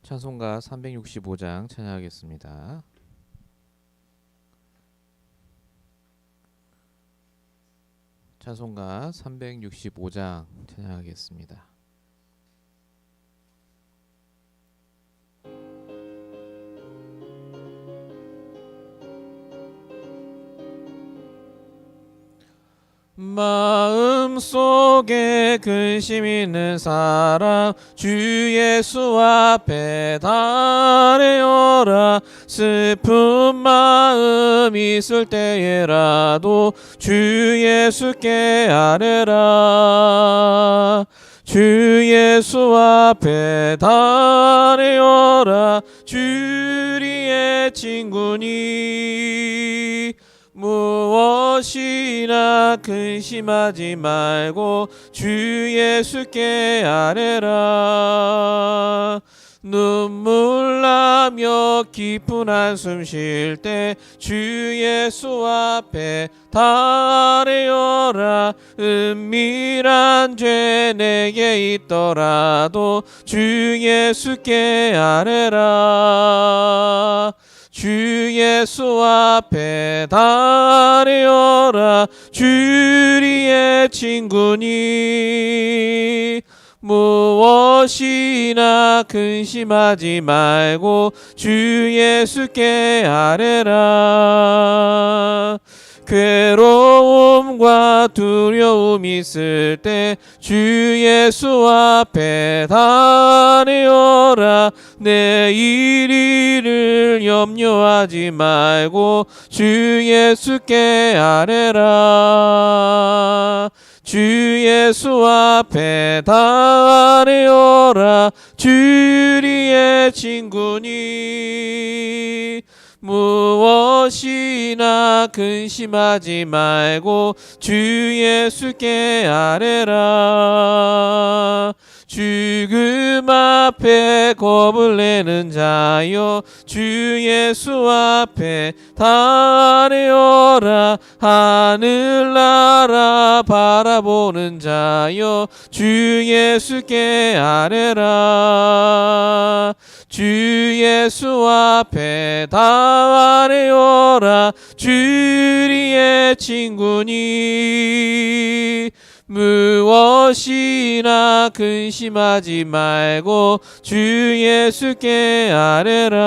찬송가 365장 찬양하겠습니다. 찬송가 365장 찬양하겠습니다. 마음속에 근심 있는 사람 주 예수 앞에 달래어라. 슬픈 마음 있을 때에라도 주 예수께 아뢰라. 주 예수 앞에 달래어라. 주리의 친구니 무엇이나 근심하지 말고 주 예수께 아뢰라. 눈물 나며 깊은 한숨 쉴 때 주 예수 앞에 아뢰어라. 은밀한 죄 내게 있더라도 주 예수께 아뢰라. 주 예수 앞에 아뢰어라. 주리의 친구니 무엇이나 근심하지 말고 주 예수께 아뢰라. 괴로움과 두려움 있을 때 주 예수 앞에 아뢰어라. 내일 일을 염려하지 말고 주 예수께 아뢰라. 주 예수 앞에 아뢰어라. 주리의 친구니 무엇이나 근심하지 말고 주 예수께 아뢰라. 죽음 앞에 겁을 내는 자여 주 예수 앞에 아뢰어라. 하늘나라 바라보는 자여 주 예수께 아뢰라. 주 예수 앞에 아뢰어라. 주리의 친구니 무엇이나 근심하지 말고 주 예수께 아뢰라.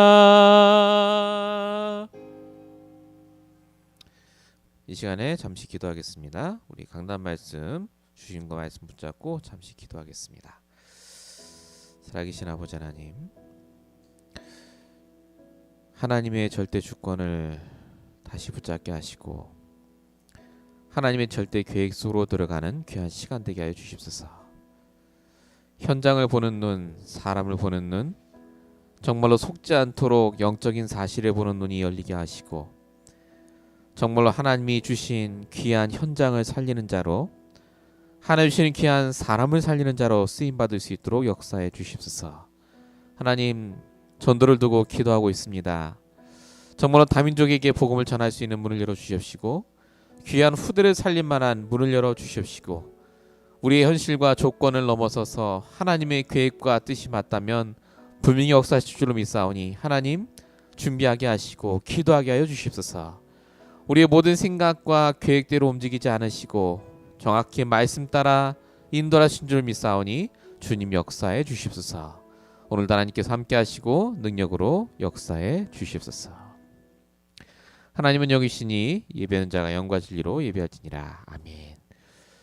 이 시간에 잠시 기도하겠습니다. 우리 강단 말씀 주신 거 말씀 붙잡고 잠시 기도하겠습니다. 살아계신 아버지 하나님, 하나님의 절대 주권을 다시 붙잡게 하시고 하나님의 절대 계획 속으로 들어가는 귀한 시간 되게 하여 주십소서. 현장을 보는 눈, 사람을 보는 눈, 정말로 속지 않도록 영적인 사실을 보는 눈이 열리게 하시고 정말로 하나님이 주신 귀한 현장을 살리는 자로, 하나님 주신 귀한 사람을 살리는 자로 쓰임받을 수 있도록 역사해 주십소서. 하나님, 전도를 두고 기도하고 있습니다. 정말로 다민족에게 복음을 전할 수 있는 문을 열어주십시고 귀한 후대를 살릴 만한 문을 열어주십시고 우리의 현실과 조건을 넘어서서 하나님의 계획과 뜻이 맞다면 분명히 역사하실 줄로 믿사오니 하나님 준비하게 하시고 기도하게 하여 주십소서. 우리의 모든 생각과 계획대로 움직이지 않으시고 정확히 말씀 따라 인도하신 줄 믿사오니 주님 역사해 주십소서. 오늘도 하나님께서 함께 하시고 능력으로 역사해 주십소서. 하나님은 여기시니 예배하는 자가 영과 진리로 예배할지니라. 아멘.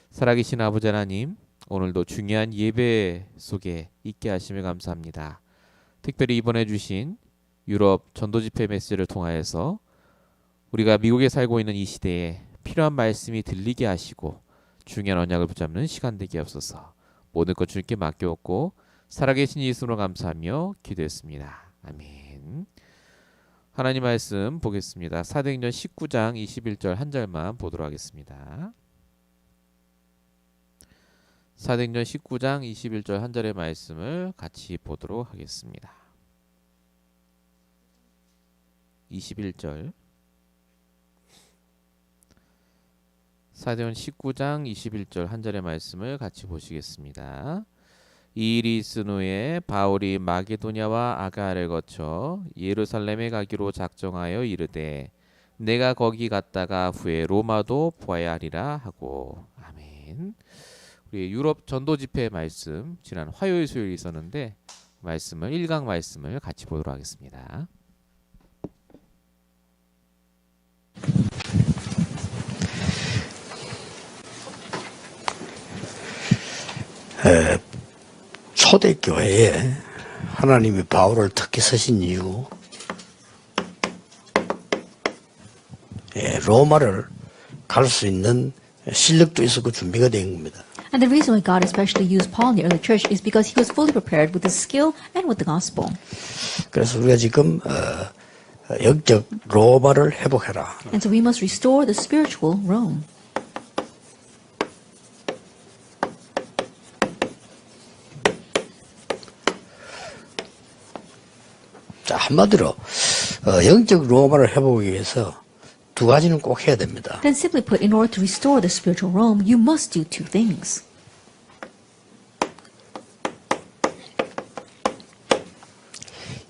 살아계신 아버지 하나님, 오늘도 중요한 예배 속에 있게 하심을 감사합니다. 특별히 이번에 주신 유럽 전도집회 메시지를 통하여서 우리가 미국에 살고 있는 이 시대에 필요한 말씀이 들리게 하시고 중요한 언약을 붙잡는 시간 되게 하옵소서. 모든 것 주님께 맡겨왔고 살아계신 예수로 감사하며 기도했습니다. 아멘. 하나님 말씀 보겠습니다. 사도행전 19장 21절 한 절만 보도록 하겠습니다. 사도행전 19장 21절 한 절의 말씀을 같이 보도록 하겠습니다. 21절 사도행전 19장 21절 한 절의 말씀을 같이 보시겠습니다. 이 일이 있은 후에 바울이 마게도냐와 아가야를 거쳐 예루살렘에 가기로 작정하여 이르되 내가 거기 갔다가 후에 로마도 보아야 하리라 하고. 아멘. 우리 유럽 전도 집회 말씀 지난 화요일 수요일 있었는데 말씀을 1강 말씀을 같이 보도록 하겠습니다. 초대교회에 하나님이 바울을 특히 쓰신 이유, 로마를 갈 수 있는 실력도 있었고 준비가 된 겁니다. And the reason why God especially used Paul in the early church is because he was fully prepared with his skill and with the gospel. 그래서 우리가 지금 영적 로마를 회복해라. And so we must restore the spiritual Rome. 자, 한마디로 영적 로마를 회복하기 위해서 두 가지는 꼭 해야 됩니다. Then simply put, in order to restore the spiritual Rome, you must do two things.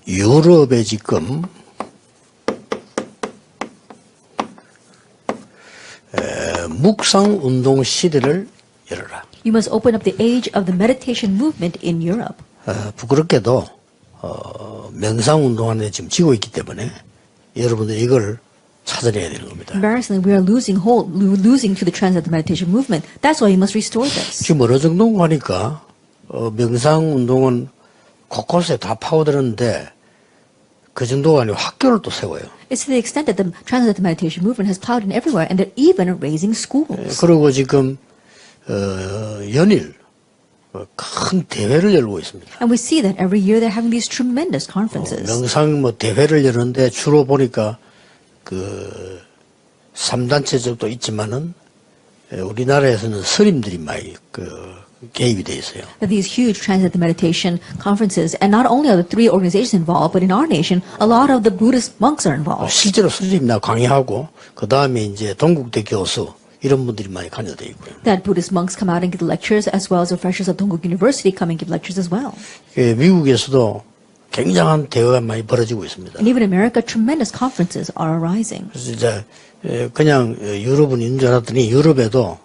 유럽에 지금 묵상 운동 시대를 열어라. You must open up the age of the meditation movement in Europe. 부끄럽게도 명상 운동하는데 지금 지고 있기 때문에 여러분들 이걸 찾아내야 되는 겁니다. Embarrassingly, we are losing to the trends of the meditation movement. That's why you must restore this. 지금 어느 정도인가 하니까 명상 운동은 곳곳에 다 파고들었는데 그 정도가 아니고 학교를 또 세워요. It's to the extent that the trends of the meditation movement has plowed in everywhere, and they're even raising schools. 그리고 지금 연일 큰 대회를 열고 있습니다. And we see that every year they're having these tremendous conferences. 명상 대회를 열는데 주로 보니까 그 3단체 정도 있지만은 우리나라에서는 스님들이 많이 개입이 돼 있어요. That these huge transcendental meditation conferences, and not only are the three organizations involved, but in our nation, a lot of the Buddhist monks are involved. 실제로 스님이나 강의하고 그 다음에 이제 동국대 교수 이런 분들이 많이 관여돼 있고요. That Buddhist monks come out and give lectures, as well as the freshers of Dongguk University come and give lectures as well. 미국에서도 굉장한 대회가 많이 벌어지고 있습니다. And even in America, tremendous conferences are arising. 그래서 이제 그냥 유럽은 있는 줄 알았더니 유럽에도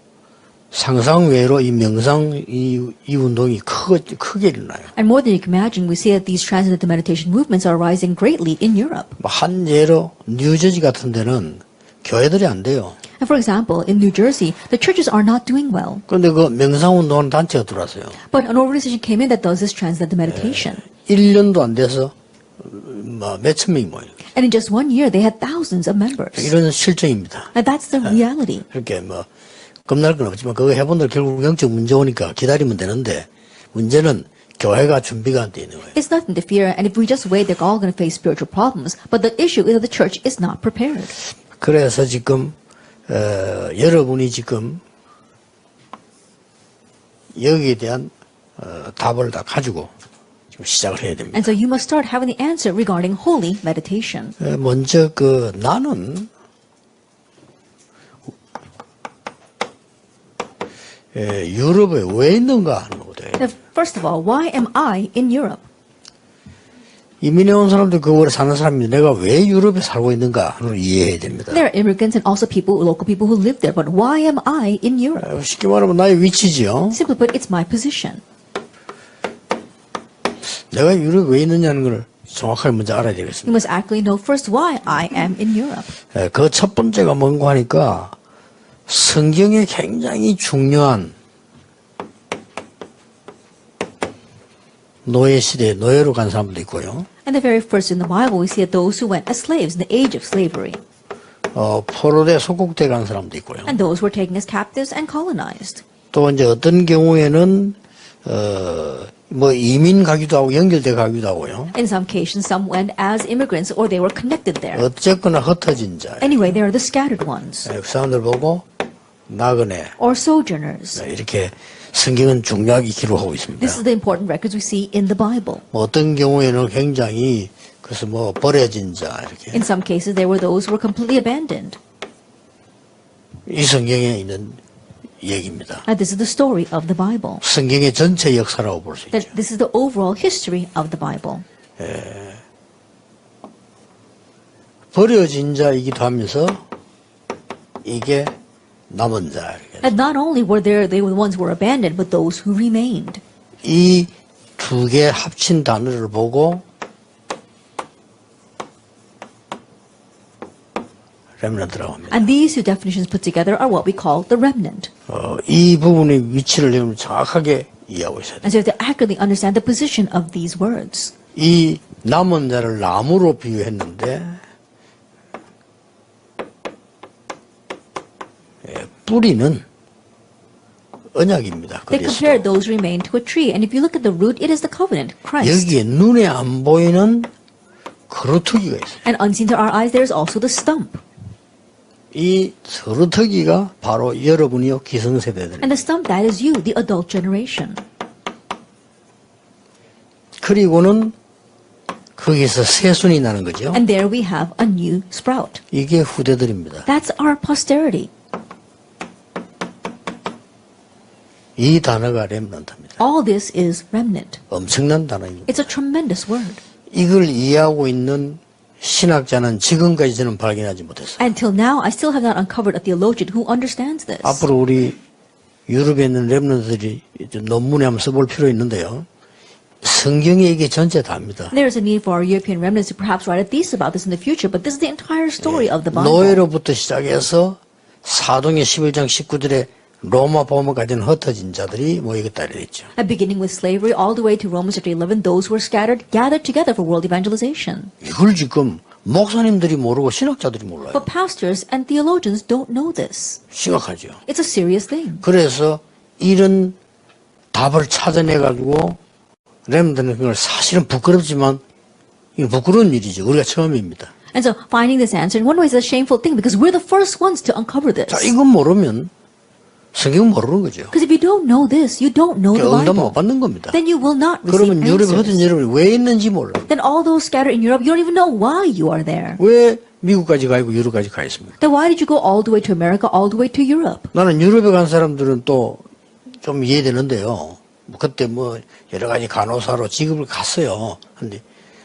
상상 외로 이 명상 이 운동이 크게 일어나요. And more than you can imagine, we see that these transcendental meditation movements are rising greatly in Europe. 한 예로 뉴저지 같은 데는 교회들이 안 돼요. And for example, in New Jersey, the churches are not doing well. 그런데 그 명상 운동하는 단체가 들어왔어요. But an organization came in that does this transcendental meditation. 1년도 안 돼서 몇천 명이 모여요. And in just 1 year, they had thousands of members. 이런 실정입니다. And that's the reality. 이렇게 겁날 건 없지만 그거 해본들 결국 영적 문제 오니까 기다리면 되는데 문제는 교회가 준비가 안 돼 있는 거예요. It's nothing to fear, and if we just wait, they're all going to face spiritual problems. But the issue is that the church is not prepared. 그래서 지금 여러분이 지금 여기에 대한 답을 다 가지고 지금 시작을 해야 됩니다. And so you must start having the answer regarding holy meditation. 먼저 나는 유럽에 왜 있는가 하는 거죠. First of all, why am I in Europe? 이민해 온 사람들 그 월에 사는 사람이 내가 왜 유럽에 살고 있는가 하는 걸 이해해야 됩니다. There are immigrants and also local people who live there. But why am I in Europe? 쉽게 말하면 나의 위치지요. Simply put, it's my position. 내가 유럽에 왜 있느냐는 걸 정확하게 먼저 알아야 You 되겠습니다. must actually know first why I am in Europe. 그 첫 번째가 뭔가 하니까 성경에 굉장히 중요한 노예 시대에 노예로 간 사람도 있고요. And the very first in the Bible, we see that those who went as slaves in the age of slavery. 포로대 속국대 간 사람도 있고요. And those who were taken as captives and colonized. 또 이제 어떤 경우에는 이민 가기도 하고 연결돼 가기도 하고요. In some cases, some went as immigrants or they were connected there. 어쨌거나 흩어진 자. Anyway, they are the scattered ones. 그 사람들 보고 나그네 Or sojourners. 이렇게 성경은 중요하게 기록하고 있습니다. This is the important records we see in the Bible. 어떤 경우에는 굉장히 그래서 버려진 자 이렇게. In some cases, there were those who were completely abandoned. 이 성경에 있는 얘기입니다. And this is the story of the Bible. 성경의 전체 역사라고 볼 수 있죠. That this is the overall history of the Bible. 버려진 자이기도 하면서 이게 남은 자. And not only were they were the ones who were abandoned, but those who remained. 이 두 개 합친 단어를 보고 렘넌트라고 합니다. And these two definitions put together are what we call the remnant. 이 부분의 위치를 여러분 정확하게 이해하고 있어야 돼요. And so you have to accurately understand the position of these words. 이 남은 자를 나무로 비유했는데 뿌리는 언약입니다. They compared those who remained to a tree. And if you look at the root, it is the covenant, Christ. 여기에 눈에 안 보이는 거루터기가 있어요. And unseen to our eyes, there is also the stump. 이 거루터기가 바로 여러분이요 기성세대들. And the stump, that is you, the adult generation. 그리고는 거기서 새순이 나는 거죠. And there we have a new sprout. 이게 후대들입니다. That's our posterity. 이 단어가 렘넌트입니다. All this is remnant. 엄청난 단어입니다. It's a tremendous word. 이걸 이해하고 있는 신학자는 지금까지 저는 발견하지 못했어요. Until now, I still have not uncovered a theologian who understands this. 앞으로 우리 유럽에 있는 렘넌트들이 논문에 한번 써볼 필요 있는데요. 성경에 이게 전체 다입니다. There is a need for our European remnants to perhaps write a thesis about this in the future, but this is the entire story of the Bible. 노예로부터 시작해서 사도행전 11장 19절에 로마 복음까지는 흩어진 자들이 모이겠다 이랬죠. And beginning with slavery all the way to Romans chapter 11, those who were scattered gathered together for world evangelization. 이걸 지금 목사님들이 모르고 신학자들이 몰라요. But pastors and theologians don't know this. 심각하죠. It's a serious thing. 그래서 이런 답을 찾아내가지고 렘넌트는 그걸 사실은 부끄럽지만 이건 부끄러운 일이죠. 우리가 처음입니다. And so finding this answer in one way is a shameful thing because we're the first ones to uncover this. 자, 이건 모르면 성경 모르는 거죠. Because if you don't know this, you don't know the 응답 못 Bible. 받는 겁니다. Then you will not receive 그러면 유럽에 흩어진 answers. 여러분이 왜 있는지 몰라. Then all those scattered in Europe, you don't even know why you are there. 왜 미국까지 가 있고 유럽까지 가 있습니까? Then why did you go all the way to America, all the way to Europe? 나는 유럽에 간 사람들은 또 좀 이해되는데요. 그때 뭐 여러 가지 간호사로 직업을 갔어요. 근데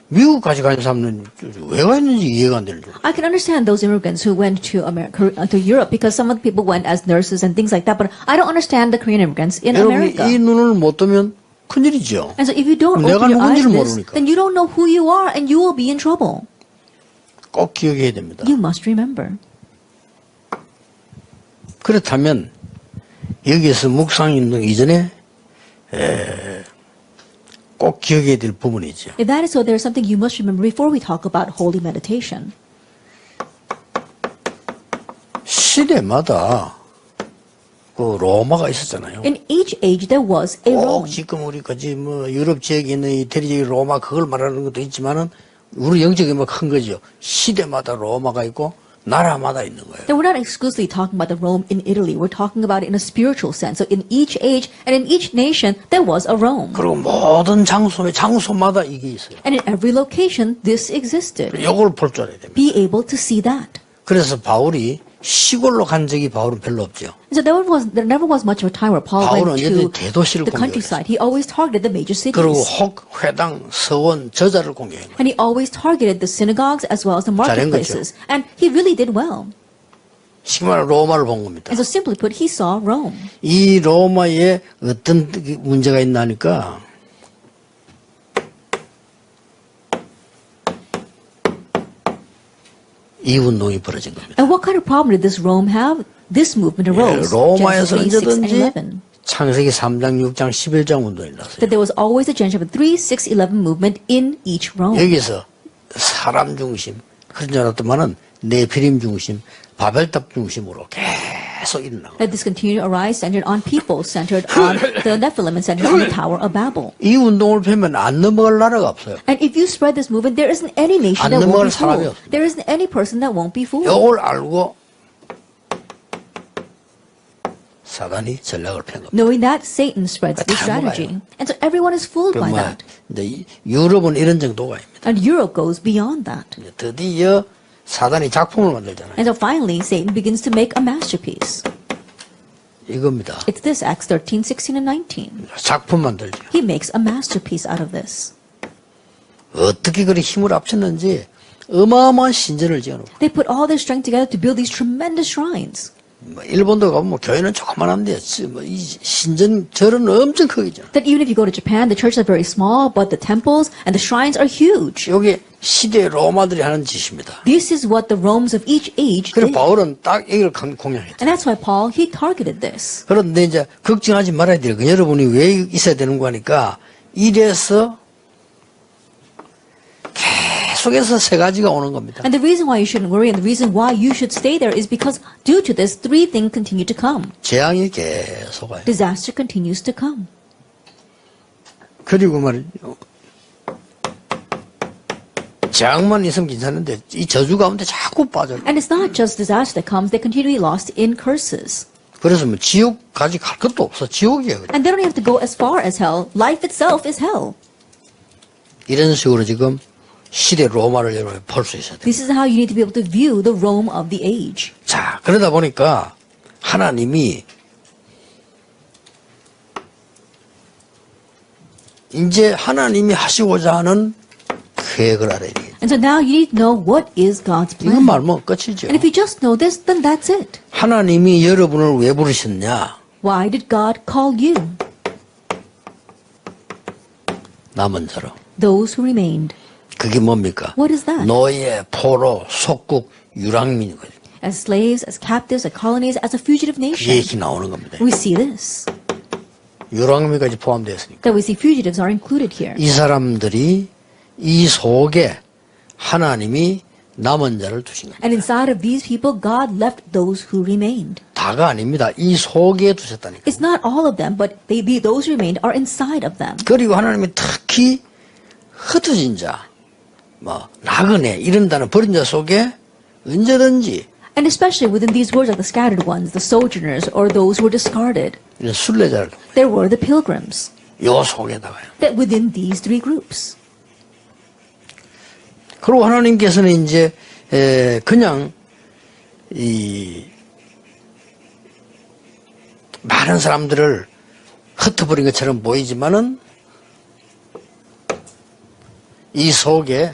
미국까지 간 사람은 왜 가 있는지 이해가 안 되는 줄. I can understand those immigrants who went to America, to Europe, because some of the people went as nurses and things like that. But I don't understand the Korean immigrants in 여러분이 America. 이 눈을 못 뜨면 큰일이죠. And so if you don't 내가 open your eyes 누군지를 to this, 모르니까. then you don't know who you are, and you will be in trouble. 꼭 기억해야 됩니다. You must remember. 그렇다면 여기에서 묵상운동 이전에 꼭 기억해야 될 부분이죠. If that is so, there is something you must remember before we talk about holy meditation. 시대마다 그 로마가 있었잖아요. In each age, there was a 꼭 Rome. 지금 우리까지 뭐 유럽 지역에 있는 이 대리적인 로마 그걸 말하는 것도 있지만은 우리 영적인 뭐 큰 거죠. 시대마다 로마가 있고 나라마다 있는 거예요. Then we're not exclusively talking about the Rome in Italy. We're talking about it in a spiritual sense. So in each age and in each nation, there was a Rome. 그리고 모든 장소마다 이게 있어요. And in every location, this existed. 이걸 볼 줄 알아야 됩니다. Be able to see that. 그래서 바울이 시골로 간 적이 바울은 별로 없죠. So there never was much of a time where Paul 바울은 went to 언제든지 대도시를 the countryside. He always targeted the major 그리고 cities. 혹, 회당, 서원, 저자를 공개해요. And he always targeted the synagogues as well as the 잘한 marketplaces. And he really did well. 정말 로마를 본 겁니다. And so simply put, he saw Rome. 이 로마에 어떤 문제가 있나 하니까 이 운동이 벌어진 겁니다. And what kind of problem did this Rome have? This movement arose. 로마에서 Genesis 3, 6, and 언제든지 11. 창세기 3장, 6장, 11장 운동이 났어요. That there was always a Genesis 3, 6, 11 movement in each Rome. 여기서 사람 중심, 그런 줄 알았더만은 네피림 중심, 바벨탑 중심으로 계속 일어나고. That this continued to arise centered on people, centered on the Nephilim, and centered on the Tower of Babel. 이 운동을 펴면 안 넘어갈 나라가 없어요. And if you spread this movement, there isn't any nation 안 that won't 넘어갈 be 사람이 fooled. 없습니다. There isn't any person that won't be fooled. 이걸 알고 사단이 전략을 편 겁니다. Knowing that, Satan spreads this 다 strategy. And so everyone is fooled by 정말 that. 이제 유럽은 이런 정도가 아닙니다. And Europe goes beyond that. 이제 드디어 사단이 작품을 만들잖아요. And so finally, Satan begins to make a masterpiece. 이겁니다. It's this, Acts 13, 16, and 19. 작품 만들죠. He makes a masterpiece out of this. 어떻게 그리 힘을 합쳤는지 어마어마한 신전을 지어놓고. They put all their strength together to build these tremendous shrines. 일본도 가면 뭐 교회는 조그만한데 이 신전 절은 엄청 크겠죠. That even if you go to Japan, the churches are very small, but the temples and the shrines are huge. 이게 시대 로마들이 하는 짓입니다. This is what the Romes of each age 그래서 did. 바울은 딱 이걸 공략했죠. And that's why Paul, he targeted this. 그런데 이제 걱정하지 말아야 돼요. 여러분이 왜 있어야 되는 거니까 이래서 계속해서 세 가지가 오는 겁니다. And the reason why you shouldn't worry and the reason why you should stay there is because due to this, three things continue to come. 재앙이 계속 와요. Disaster continues to come. 그리고 말이죠. 재앙만 있으면 괜찮은데 이 저주 가운데 자꾸 빠져요. And it's not just disaster that comes, they continue to be lost in curses. 그래서 뭐 지옥까지 갈 것도 없어. 지옥이에요. And they don't have to go as far as hell. Life itself is hell. 이런 식으로 지금 시대 로마를 여러분 볼 수 있어야 돼요. This is how you need to be able to view the Rome of the age. 자, 그러다 보니까 하나님이 이제 하나님이 하시고자 하는 계획을 알아야 돼요. And so now you need to know what is God's 이건 plan. 말면 끝이죠. And if you just know this, then that's it. 하나님이 여러분을 왜 부르셨냐? Why did God call you? 남은 자로. Those who remained. 그게 뭡니까? What is that? 노예, 포로, 속국, 유랑민인 거죠. As slaves, as captives, as colonies, as a fugitive 그게 nation. 이렇게 나오는 겁니다. We see this. 유랑민까지 포함되었으니까. That we see fugitives are included here. 이 사람들이 이 속에 하나님이 남은 자를 두신 겁니다. And inside of these people, God left those who remained. 다가 아닙니다. 이 속에 두셨다니까. It's not all of them, but those who remained are inside of them. 그리고 하나님이 특히 흩어진 자, 뭐 나그네 이런 단어 버린 자 속에 언제든지 And especially within these words like the scattered ones, the sojourners, or those who were discarded, 이런 순례자를 there were the pilgrims. 요 속에다가요. That within these three groups. 그리고 하나님께서는 이제 그냥 이 많은 사람들을 흩어버린 것처럼 보이지만은 이 속에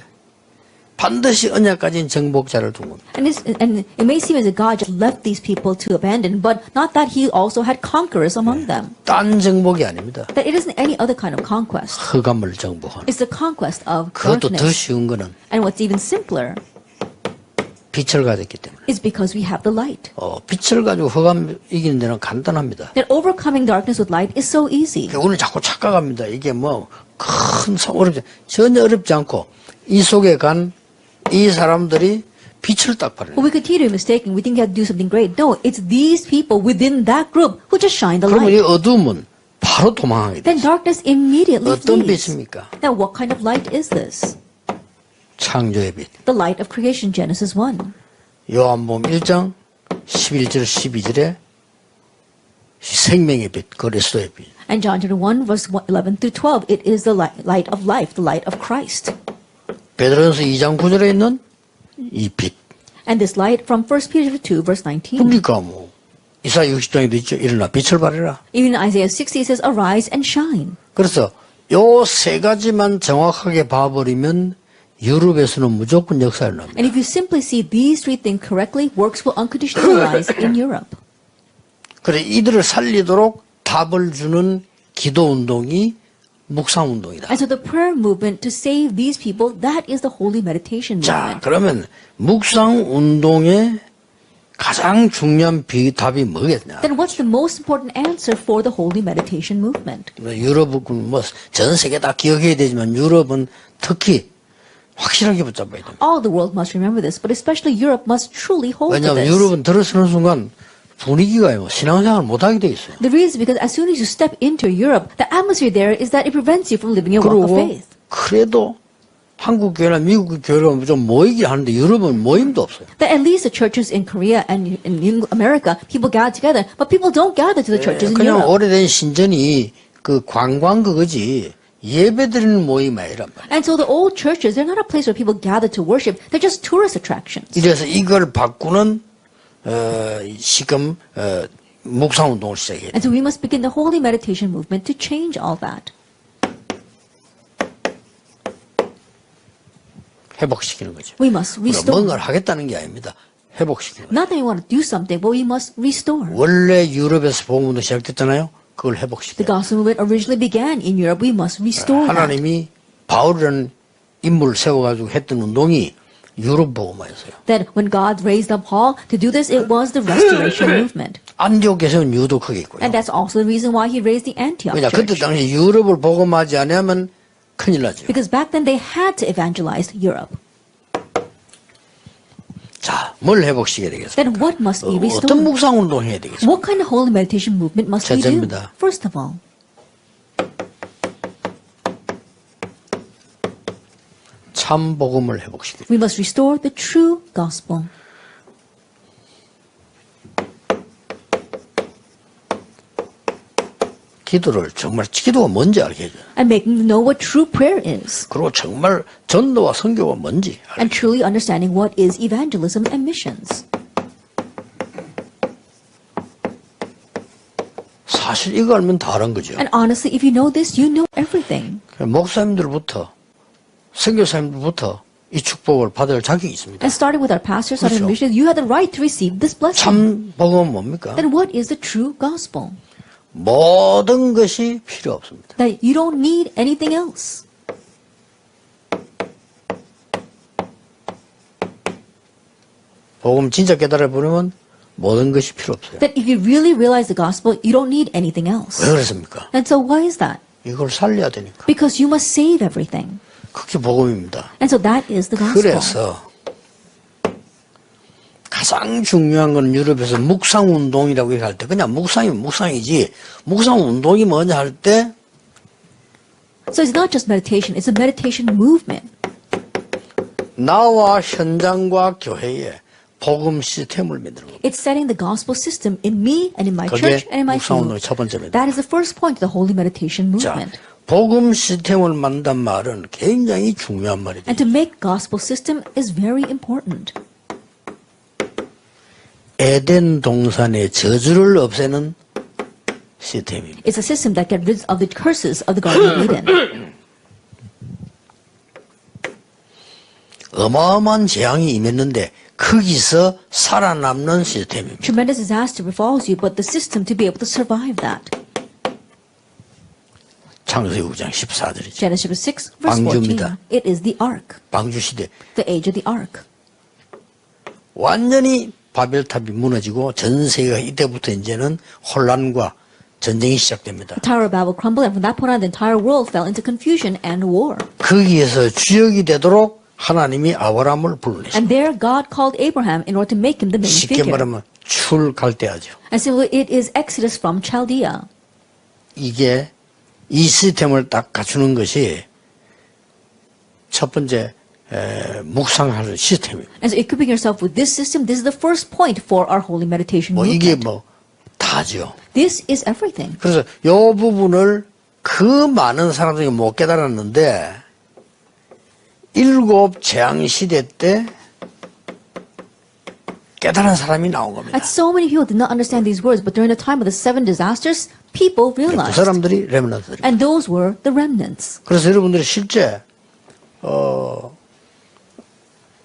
반드시 언약 가진 정복자를 둔 겁니다. And it may seem as if God just left these people to abandon, but not that He also had conquerors among them. 딴 정복이 아닙니다. That it isn't any other kind of conquest. 흑암을 정복하는. It's the conquest of 그것도 더 darkness. 쉬운 거는 And what's even simpler 빛을 가졌기 때문에. is because we have the light. 빛을 가지고 흑암 이기는 데는 간단합니다. That overcoming darkness with light is so easy. 우리는 자꾸 착각합니다. 이게 뭐 큰 어렵지 전혀 어렵지 않고 이 속에 간 이 사람들이 빛을 딱 발해요. But we continue to be mistaken. We think we have to do something great. No, it's these people within that group who just shine the 그러면 이 light. 어둠은 바로 도망하게 Then 되죠. darkness immediately 어떤 flees. 빛입니까? Now, what kind of light is this? 창조의 빛. The light of creation, Genesis 1. 요한복음 1장 11절 12절에 생명의 빛, 그리스도의 빛. And John chapter 1, verse 11 through 12, it is the light of life, the light of Christ. 베드로전서 2장 9절에 있는 이 빛. And this light from 1 Peter 2, verse 19. 그러니까 뭐 이사야 60장에도 있죠. 일어나 빛을 발해라. Even in Isaiah 60, it says, arise and shine. 그래서 요 세 가지만 정확하게 봐버리면 유럽에서는 무조건 역사를 납니다. And if you simply see these three things correctly, works will unconditionally arise in Europe. 그래 이들을 살리도록 답을 주는 기도 운동이 묵상 운동이다. And so the prayer movement to save these people, that is the holy meditation 자, movement. 그러면 묵상 운동의 가장 중요한 답이 뭐겠냐? Then what's the most important answer for the holy meditation movement? 유럽은 뭐 전 세계 다 기억해야 되지만 유럽은 특히 확실하게 붙잡아야 됩니다. All the world must remember this, but especially Europe must truly hold to 왜냐하면 this. 유럽은 들어서는 순간 분위기가요 신앙생활 못하게 돼 있어요. The reason is because as soon as you step into Europe, the atmosphere there is that it prevents you from living your walk of 그리고 faith. 그래도 한국 교회나 미국 교회가 좀 모이긴 하는데 유럽은 모임도 없어요. That at least the churches in Korea and in America, people gather together, but people don't gather to the churches in 그냥 Europe. 오래된 신전이 그 관광 그거지 예배드리는 모임 아니란 말이에요. And so the old churches, they're not a place where people gather to worship. They're just tourist attractions. 이래서 이걸 바꾸는 지금 묵상운동을 시작해야 돼요. And so we must begin the holy meditation movement to change all that. 회복시키는 거죠. We must restore. 뭔가를 하겠다는 게 아닙니다. 회복시키는 거죠. Not that we want to do something, but we must restore. 원래 유럽에서 복음운동 시작됐잖아요. 그걸 The 회복시켜요. gospel movement originally began in Europe. We must restore that. 하나님이 바울이라는 인물을 세워가지고 했던 운동이 유럽 복음화였어요. That when God raised up Paul to do this, it was the restoration movement. 안디옥에서는 유도 크게 있고요. And that's also the reason why he raised the Antioch 왜냐 그때 church. 당시 유럽을 복음하지 않으면 큰일 나죠. Because back then they had to evangelize Europe. 자, 뭘 회복시켜야 되겠습니까? Then what must be 어떤 restored? 묵상운동 해야 되겠습니까? What kind of holy meditation movement must we do? 첫째입니다. First of all, 참 복음을 회복시켜야 돼요. we must restore the true gospel. 기도를 정말 기도가 뭔지 알게 해줘요. And making them know what true prayer is. 그리고 정말 전도와 선교가 뭔지 알게 해줘요. And truly understanding what is evangelism and missions. 사실 이거 알면 다 알은 거죠. And honestly, if you know this, you know everything. 목사님들부터 선교사님들부터 이 축복을 받을 자격이 있습니다. And starting with our pastors, starting 그렇죠. with missions, you have the right to receive this blessing. 참 복음은 뭡니까? Then what is the true gospel? 모든 것이 필요 없습니다. That you don't need anything else. 복음 진짜 깨달아 보려면 모든 것이 필요 없어요. That if you really realize the gospel, you don't need anything else. 왜 그렇습니까? And so why is that? 이걸 살려야 되니까. Because you must save everything. 그게 복음입니다. And so that is the gospel. 그래서 가장 중요한 건 유럽에서 묵상운동이라고 얘기할 때 그냥 묵상이면 묵상이지 묵상운동이 뭐냐 할 때 So it's not just meditation, it's a meditation movement. 나와 현장과 교회에 복음 시스템을 만드는 겁니다. It's setting the gospel system in me and in my 그게 church and in my 묵상운동의 field. 첫 번째입니다. That is the first point of the holy meditation 자, movement. 복음 시스템을 만든 말은 굉장히 중요한 말이에요. And to make gospel system is very important. 에덴 동산의 저주를 없애는 시스템입니다. It's a system that gets rid of the curses of the Garden of Eden. 어마어마한 재앙이 임했는데 거기서 살아남는 시스템입니다. Tremendous disaster befalls you, but the system to be able to survive that. 창세기 9장 14절이죠. Genesis 6, verse 14. 방주입니다. It is the ark, 방주 시대. the age of the ark. 완전히 바벨탑이 무너지고 전 세계가 이때부터 이제는 혼란과 전쟁이 시작됩니다. The Tower of Babel crumbled, and from that point on, the entire world fell into confusion and war. 거기에서 주역이 되도록 하나님이 아브라함을 불러냈습니다. And there God called Abraham in order to make him the main 쉽게 figure. 말하면 출갈대하죠. And so it is Exodus from Chaldea. 이게 이 시스템을 딱 갖추는 것이 첫 번째 묵상할 시스템입니다. And so equipping yourself with this system, this is the first point for our holy meditation 뭐 이게 movement. 뭐 다죠. This is everything. 그래서 이 부분을 그 많은 사람들이 못 깨달았는데 일곱 재앙 시대 때 깨달은 사람이 나온 겁니다. And so many people did not understand these words, but during the time of the 7 disasters, people 그 realized. 사람들이 렘넌트들. And those were the remnants. 그래서 여러분들이 실제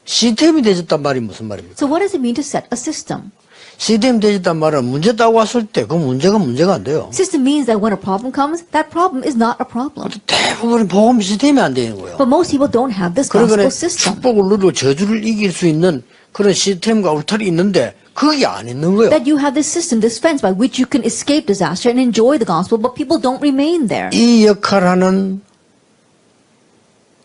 시스템이 되졌단 말이 무슨 말입니까? So what does it mean to set a system? 시스템이 되졌단 말은 문제 따고 왔을 때 그 문제가 안 돼요. System means that when a problem comes, that problem is not a problem. 대부분 복음 시스템이 안 되는 거예요. But most people don't have this 그러니까 gospel system. 축복을 누리고 저주를 이길 수 있는 그런 시스템과 울타리 있는데 그게 안 있는 거예요. That you have this system, this fence by which you can escape disaster and enjoy the gospel, but people don't remain there. 이 역할하는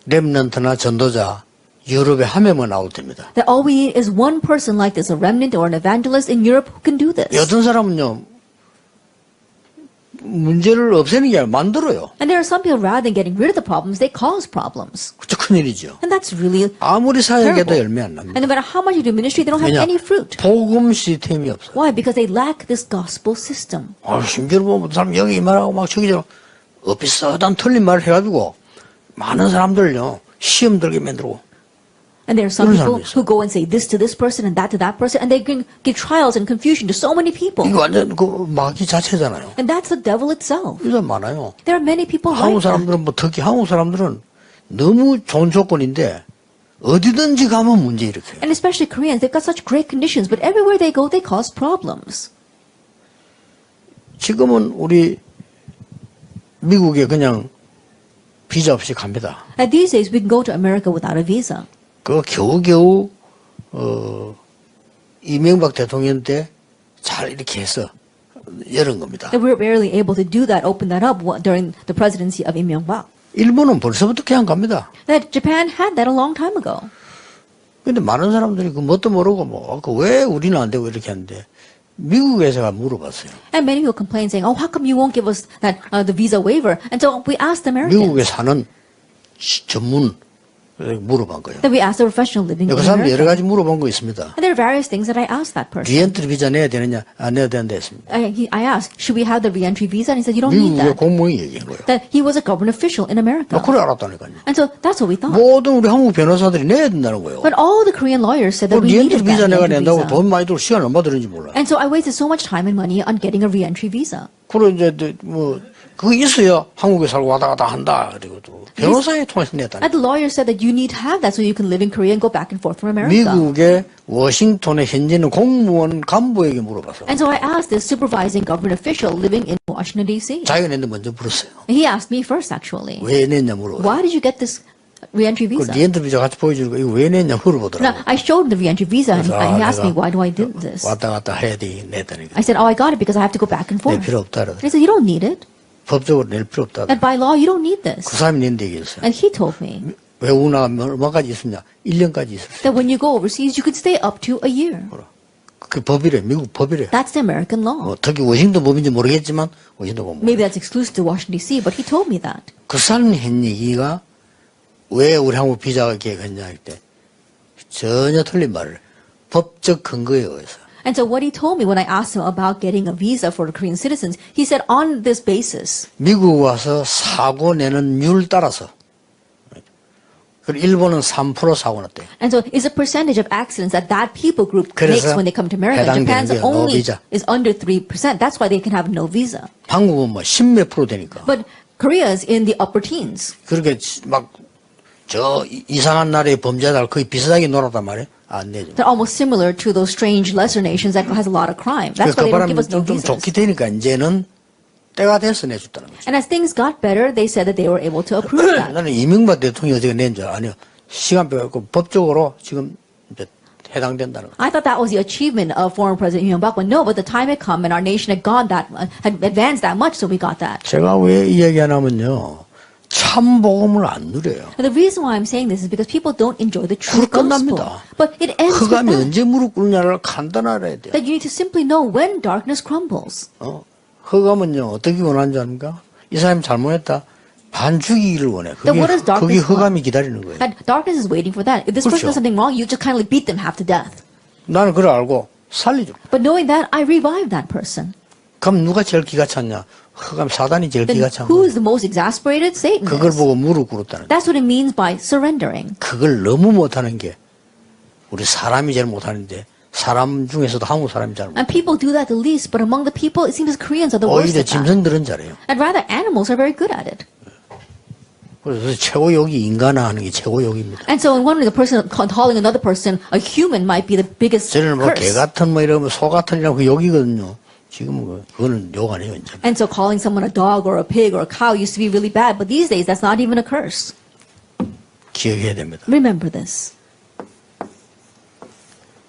렘넌트나 전도자 유럽에 한 명만 나올 때입니다. That all we need is one person like this, a remnant or an evangelist in Europe who can do this. 어떤 사람은요 문제를 없애는 게 아니라 만들어요. And there are some people, rather than getting rid of the problems, they cause problems. 그쵸 큰일이죠. And that's really 아무리 사역해도 terrible. 열매 안 And 납니다. no matter how much you do ministry, they don't have 왜냐 any fruit. 복음 시스템이 없어요. Why? Because they lack this gospel system. 심지어 보면 어떤 사람 여기 이 말하고 막 저기저 비슷한 틀린 말을 해가지고 많은 사람들요 시험 들게 만들고 And there are some 그런 people 사람이 있어요. who go and say this to this person and that to that person, and they can give trials and confusion to so many people. 이거 완전 그 마귀 자체잖아요. And that's the devil itself. 이런 많아요. There are many people 한국 like that. 사람들은 뭐 특히 한국 사람들은 너무 좋은 조건인데 어디든지 가면 문제 일으켜요. And especially Koreans, they've got such great conditions, but everywhere they go, they cause problems. 지금은 우리 미국에 그냥 비자 없이 갑니다. And these days, we can go to America without a visa. 그 겨우겨우 이명박 대통령 때 잘 이렇게 해서 열은 겁니다. And we were barely able to do that, open that up during the presidency of Im Myung-bak. 일본은 벌써부터 그냥 갑니다. That Japan had that a long time ago. 근데 많은 사람들이 그 뭣도 모르고 왜 우리는 안 되고 이렇게 하는데 미국에서가 물어봤어요. And many people complain saying, oh, how come you won't give us that the visa waiver? And so we asked the Americans. 미국에 사는 전문 물어본 거예요. Then we asked the professional living in 그 사람 여러 America. 가지 물어본 거 있습니다. And there are various things that I asked that person. 리엔트리 비자 내야 되느냐 안 내야 된다 했습니다. I asked, should we have the re-entry visa? And he said, you don't need 미국의 that. 공무원이 얘기한 거예요. That he was a government official in America. 그래 알았다니까요. And so that's what we thought. 모든 우리 한국 변호사들이 내야 된다는 거예요. But all the Korean lawyers said 그 that we 리엔트리 needed 비자 that 내가 re-entry 낸다고 visa. 돈 많이 들고 시간 얼마 들는지 몰라요. And so I wasted so much time and money on getting a re-entry visa. 그리고 이제 뭐 그거 있어야 한국에 살고 왔다 갔다 한다. 그리고 또 변호사에 통해서 냈다는 And the lawyer said that you need to have that so you can live in Korea and go back and forth from America. 미국의 워싱턴에 현재 있는 공무원 간부에게 물어봤어. And so I asked this supervising government official living in Washington, D.C. 자기가 냈는데 먼저 물었어요. And he asked me first, actually. 왜 냈냐 물어봐요. Why did you get this re-entry 그 visa? 리엔트 비자 같이 보여주는 거 이거 왜 냈냐 Now, 물어보더라고. I showed him the re-entry visa, and 그래서 he asked me, 내가 why do I do this? 왔다 갔다 해야 돼 냈다니까. I said, oh, I got it because I have to go back and 낼 forth. 필요 없다 And 그러더라고. he said, you don't need it. 법적으로 낼 필요 없다. And by law, you don't need 그 this. 사람이 낸데 얘기했어요. And he told me 외국 나가면 얼마까지 있었냐? 1년까지 있었어요. that when you go overseas, you could stay up to a year. 그 법이래. 미국 법이래. That's the American law. 뭐 특히 워싱턴 법인지 모르겠지만 워싱턴 법. Maybe that's exclusive to Washington, D.C., but he told me that. 그 사람이 한 얘기가 왜 우리 한국 비자가 계획했냐 할 때 전혀 틀린 말을 법적 근거에 의해서. And so what he told me when I asked him about getting a visa for the Korean citizens, he said on this basis. 미국 와서 사고 내는 률 따라서. 그리고 일본은 3% 사고 났대요. And so it's a percentage of accidents that that people group makes 그래서 when they come to America. 해당되는 Japan's 게 no only visa. is under 3%. That's why they can have no visa. 한국은 뭐 10몇 프로 되니까. But Korea is in the upper teens. 그렇게 막 저 이상한 나라의 범죄자들 거의 비슷하게 놀았단 말이에요. 안 내죠. They're almost similar to those strange lesser nations that has a lot of crime. That's 그 why they don't give 바람에 us no 좀 visas. 좋게 되니까 이제는 때가 돼서 내줬다는 거죠. And as things got better, they said that they were able to approve that. 나는 이명박 대통령이 어떻게 낸 줄 아니요. 시간 빼고 법적으로 지금 이제 해당된다는 거죠. I thought that was the achievement of former President Im Myung-bak, but no, but the time had come and our nation had gone that, had advanced that much, so we got that. 제가 왜 이 얘기하냐면요. 참 복음을 안 누려요. And the reason why I'm saying this is because people don't enjoy the true 그걸 gospel. 끝납니다. But it ends with 흑암이 that. 언제 무릎 꿇냐를 간단히 알아야 돼요. That you need to simply know when darkness crumbles. 흑암은요 어떻게 원하는 줄 압니까? 이 사람이 잘못했다. 반 죽이기를 원해. Then what does 그게 darkness 흑암이 want? 기다리는 거예요. That darkness is waiting for that. If this person 그렇죠. does something wrong, you just kindly beat them half to death. 나는 그걸 알고 살리죠. But knowing that, I revive that person. 그럼 누가 제일 기가 찼냐? 흑암 사단이 제일 Then 기가 찬 who 거예요. is the most exasperated? Satan 그걸 is. 보고 무릎 꿇었다는 거예요. That's what it means by surrendering. 그걸 너무 못하는 게 우리 사람이 제일 못하는데 사람 중에서도 한국 사람이 잘 못해요. And people do that the least, but among the people, it seems Koreans are the worst 오히려 at that. 짐승들은 잘해요. And rather, animals are very good at it. 그래서 최고욕이 인간화하는 게 최고욕입니다. And so, in one way, the person calling another person a human might be the biggest 저는 뭐 개 curse. 같은 뭐 이러면 소 같은이라고 그 욕이거든요. 지금은 그거는 욕 아니에요. 이제. And so, calling someone a dog or a pig or a cow used to be really bad, but these days, that's not even a curse. 기억해야 됩니다. Remember this.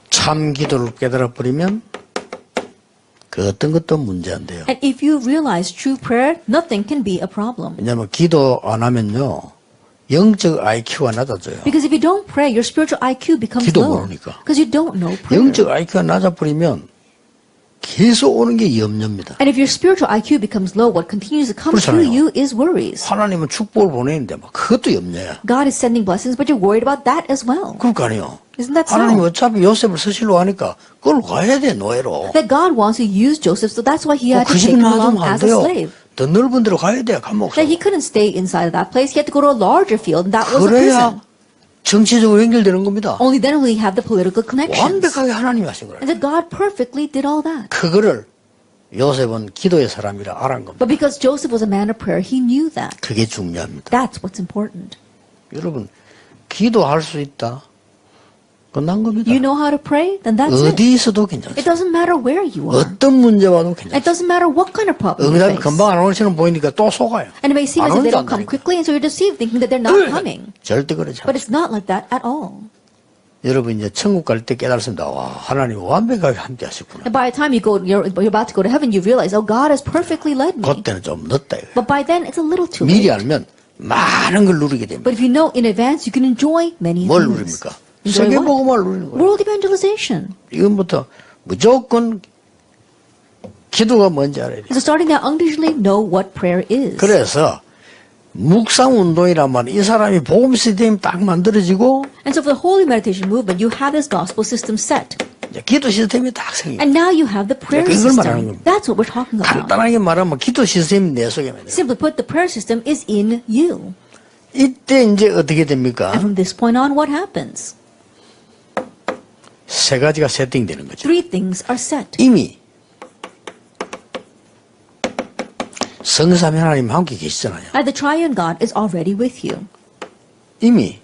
참 기도를 깨달아 버리면 그 어떤 것도 문제 안 돼요. And if you realize true prayer, nothing can be a problem. 왜냐하면 기도 안 하면요 영적 IQ가 낮아져요. Because if you don't pray, your spiritual IQ becomes 기도 low. 모르니까. Because you don't know prayer. 영적 IQ가 낮아버리면 계속 오는 게 염려입니다. And if your spiritual IQ becomes low, what continues to come to 그렇잖아요. you is worries. 하나님은 축복을 보내는데 막 그것도 염려야. God is sending blessings, but you're worried about that as well. 그럴 거 아니에요. Isn't that 하나님 so? 어차피 요셉을 쓰시려고 하니까 그걸 가야 돼 노예로. That God wants to use Joseph, so that's why he had 그 to 집에 take him along 놔두면 안 as a 돼요. slave. 더 넓은 데로 가야 돼. 감옥. That he couldn't stay inside of that place. He had to go to a larger field, and that was a 그래야 prison. 정치적으로 연결되는 겁니다. Only then will you have the political connections. 완벽하게 하나님이 하신 거예요. And that God perfectly did all that. 그거를 요셉은 기도의 사람이라 알은 겁니다. But because Joseph was a man of prayer, he knew that. 그게 중요합니다. That's what's important. 여러분, 기도할 수 있다. 끝난 겁니다. You know how to pray? Then that's it. 어디 있어도 It 괜찮습니다. doesn't matter where you are. 어떤 문제 와도 It 괜찮습니다. doesn't matter what kind of problem you 응답이 face. 금방 안 오는 시는 보이니까 또 속아요. And it may seem 안 as if they 오는지 don't come 안다니까. quickly, and so you're deceived thinking that they're not coming. 절대 그렇지 But 않아요. it's not like that at all. 여러분 이제 천국 갈 때 깨달습니다. 와, 하나님 완벽하게 함께 하셨구나. And by the time you're about to go to heaven, you realize, oh, God has perfectly led me. 그때는 좀 늦다. 이거예요. But by then, it's a little too 미리 late. 알면 많은 걸 누리게 됩니다. But if you know in advance, you can enjoy many 뭘 things. 누립니까? Enjoy what? 세계복음을 누리는 거예요. World evangelization. 이건부터 무조건 기도가 뭔지 알아야 돼요. So starting now, unconditionally know what prayer is. 그래서 묵상운동이란 말은 이 사람이 복음 시스템이 딱 만들어지고 And so for the holy meditation movement, you have this gospel system set. 이제 기도 시스템이 딱 생깁니다. And now you have the prayer 그걸 말하는 system. 겁니다. That's what we're talking about. 간단하게 말하면 기도 시스템이 내 속에 있는 거예요. Simply put, the prayer system is in you. 이때 이제 어떻게 됩니까? And from this point on, what happens? 세 가지가 세팅되는 거죠. Three things are set. 이미 성삼위 하나님 함께 계시잖아요. And the triune God is already with you. 이미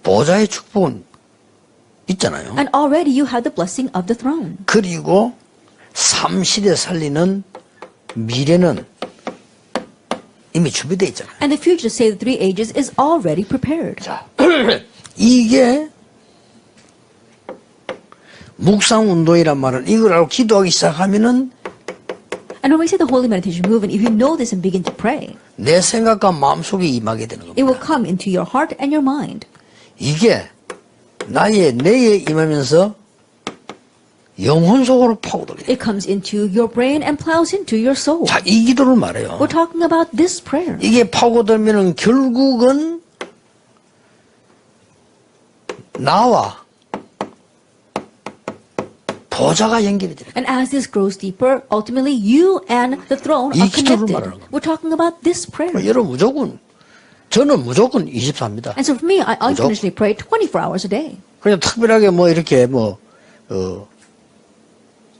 보좌의 축복은 있잖아요. And already you have the blessing of the throne. 그리고 삼시대 살리는 미래는 이미 준비되어 있잖아요. And the future to save the three ages is already prepared. 자, 이게 묵상운동이란 말은 이걸 알고 기도하기 시작하면은 And when we say the holy meditation movement, if you know this and begin to pray, 내 생각과 마음속에 임하게 되는 it will 겁니다. come into your heart and your mind. 이게 나의 뇌에 임하면서 영혼 속으로 파고들게 돼요. It comes into your brain and plows into your soul. 자, 이 기도를 말해요. We're talking about this prayer. 이게 파고들면은 결국은 나와 보좌가 연결이 돼요. And as this grows deeper, ultimately you and the throne 이 are 기도를 connected. 말하는 겁니다. We're talking about this prayer. 여러분 저는 무조건 24입니다. And so for me, I unconditionally pray 24 hours a day. 그냥 특별하게 뭐 이렇게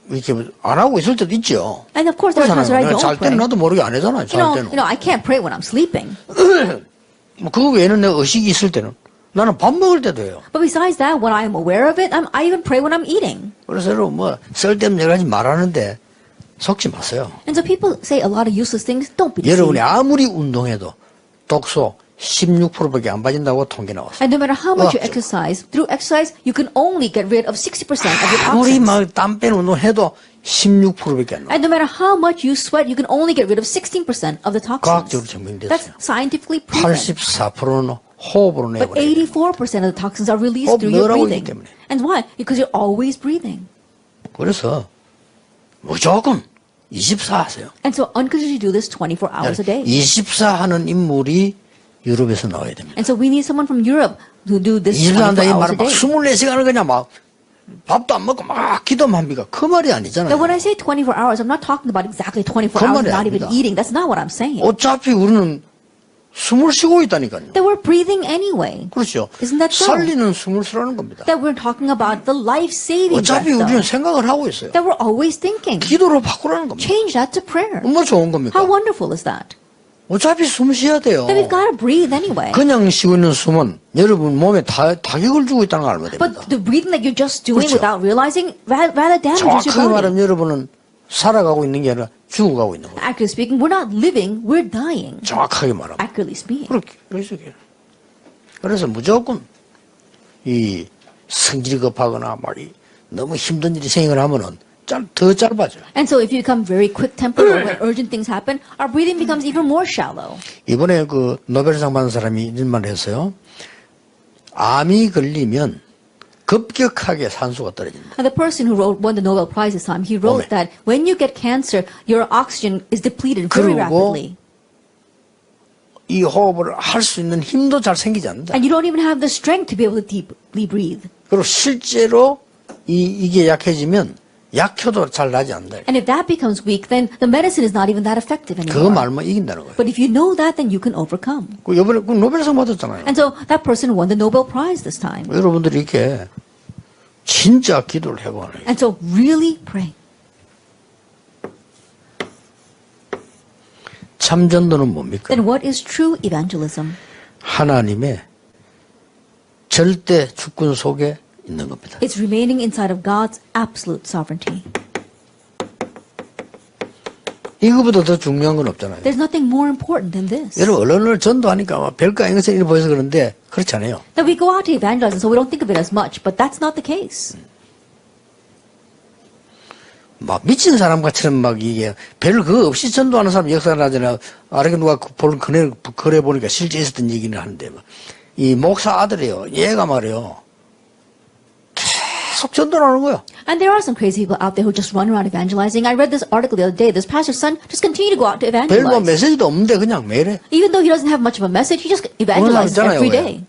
이렇게 안 하고 있을 때도 있죠. And of course, there are times where I 그렇잖아요. 잘 don't pray. 때는 나도 모르게 안 하잖아요. 잘 때는. I can't pray when I'm sleeping. 뭐 그거 외에는 내가 의식이 있을 때는 나는 밥 먹을 때도 해요. But besides that, when I'm aware of it, I even pray when I'm eating. 그래서 여러분 뭐 쓸데없는 여러 가지 말하는데 속지 마세요. And so people say a lot of useless things. Don't be 여러분이 deceived. 아무리 운동해도 독소 16%밖에 안 빠진다고 통계 나왔어요. And no matter how much you 의학적으로. exercise, through exercise, you can only get rid of 60% of your 아무리 toxins. 막 땀 빼는 운동해도 16%밖에 안 나와요. And no matter how much you sweat, you can only get rid of 16% of the 과학적으로 toxins. 증명됐어요. That's scientifically proven. 84%는 호흡으로 But 내버려요. 84% of the toxins are released through your 호흡 늘어나고 있기 breathing. 때문에. And why? Because you're always breathing. 그래서 무조건 24 하세요. And so unconditionally do this 24 hours a day. 24 하는 인물이 유럽에서 나와야 됩니다. And so we need someone from Europe to do this 24 24 한다 이 hours 말은 a 막 day. 24시간을 그냥 막 밥도 안 먹고 막 기도만 합니까? 그 말이 아니잖아요. Now when I say 24 hours, I'm not talking about exactly 24 그 hours 말이 not even 아닙니다. eating. That's not what I'm saying. 어차피 우리는 숨을 쉬고 있다니까요. That we're breathing anyway. 그렇죠. Isn't that so? 살리는 숨을 쉬라는 겁니다. That we're talking about the life-saving breath. 어차피 우리는 though. 생각을 하고 있어요. That we're always thinking. 기도로 바꾸라는 겁니다. Change that to prayer. 얼마나 좋은 겁니까? How wonderful is that? 어차피 숨 쉬어야 돼요. That we've got to breathe anyway. 그냥 쉬고 있는 숨은 여러분 몸에 타격을 주고 있다는 걸 알면 됩니다. But the breathing that you're just doing 그렇죠. without realizing rather damages 정확하게 your body. 말하면 여러분은 살아가고 있는 게 아니라 죽어가고 있는 거예요. Accurately speaking, we're not living, we're dying. 정확하게 말하면. Accurately speaking. 그래서 무조건 이 성질이 급하거나 너무 힘든 일이 생각을 하면은 더 짧아져요. And so if you become very quick-tempered or when urgent things happen, our breathing becomes even more shallow. 이번에 그 노벨상 받은 사람이 이런 말을 했어요. 암이 걸리면 급격하게 산소가 떨어진다. And the person who won the Nobel Prize this time, he wrote 몸에. that when you get cancer, your oxygen is depleted very 그리고 rapidly. 이 호흡을 할 수 있는 힘도 잘 생기지 않는다. And you don't even have the strength to be able to deeply breathe. 그리고 실제로 이게 약해지면 약효도 잘 나지 않는다. And if that becomes weak, then the medicine is not even that effective 그거 anymore. 말만 이긴다는 거예요. But if you know that, then you can overcome. 그 이번에 그 노벨상 받았잖아요. And so that person won the Nobel Prize this time. 여러분들이 이렇게 진짜 기도를 해보는 거예요. And so really pray. 참전도는 뭡니까? Then what is true evangelism? 하나님의 절대 주권 속에 있는 겁니다. It's remaining inside of God's absolute sovereignty. 이거보다 더 중요한 건 없잖아요. There's nothing more important than this. 여러분 언론을 전도하니까 막 별거 아닌 것처럼 보여서 그런데 그렇지 않아요. That we go out to evangelize, and so we don't think of it as much, but that's not the case. 막 미친 사람같이는 막 이게 별 그거 없이 전도하는 사람 역사를 하잖아요. 아래게 누가 볼 그래 보니까 실제 있었던 얘기는 하는데 이 목사 아들이요. 얘가 말이요. 계속 전도를 하는 거예요. And there are some crazy people out there who just run around evangelizing. I read this article the other day. This pastor's son just continued to go out to 별뭐 evangelize. 메시지도 없는데 그냥 매일 해. Even though he doesn't have much of a message, he just evangelizes 있잖아요, every 왜? day.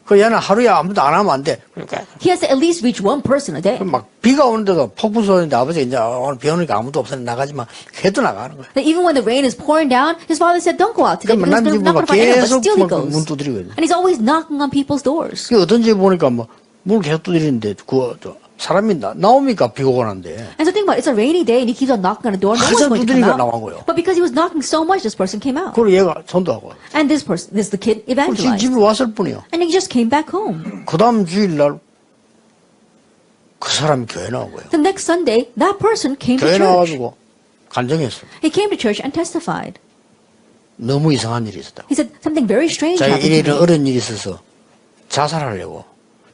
그 얘는 하루에 아무도 안 하면 안 돼. 그러니까 He has to at least reach one person a day. 막 비가 오는데도 폭풍 쏘는데 아버지가 이제 오늘 비 오니까 아무도 없으니 나가지만 해도 나가는 거예요. That even when the rain is pouring down, his father said, "Don't go out today 그러면 because 남 we're 집으로 not 막 going to find anyone." But 계속 still he 문 goes, 두드리고 있는. and he's always knocking on people's doors. 그 어떤 집에 보니까 뭐 문을 계속 두드리는데 그 사람이 나옵니까 비가 오고 난데. And so think about it. It's a rainy day, and he keeps on knocking on the door. No one's 항상 going to come 두드리니까 out. 나온 거예요. But because he was knocking so much, this person came out. 그리고 얘가 전도하고. And this the kid 지금 evangelized. 집에 왔을 뿐이요. And he just came back home. 그 다음 주일날 그 사람이 교회 나온 거예요. The next Sunday, that person came to 교회 church. 나와가지고 간증했어. He came to church and testified. 너무 이상한 일이 있었다. He said something very strange 자기 happened to 이런 me. 어려운 일이 있어서 자살하려고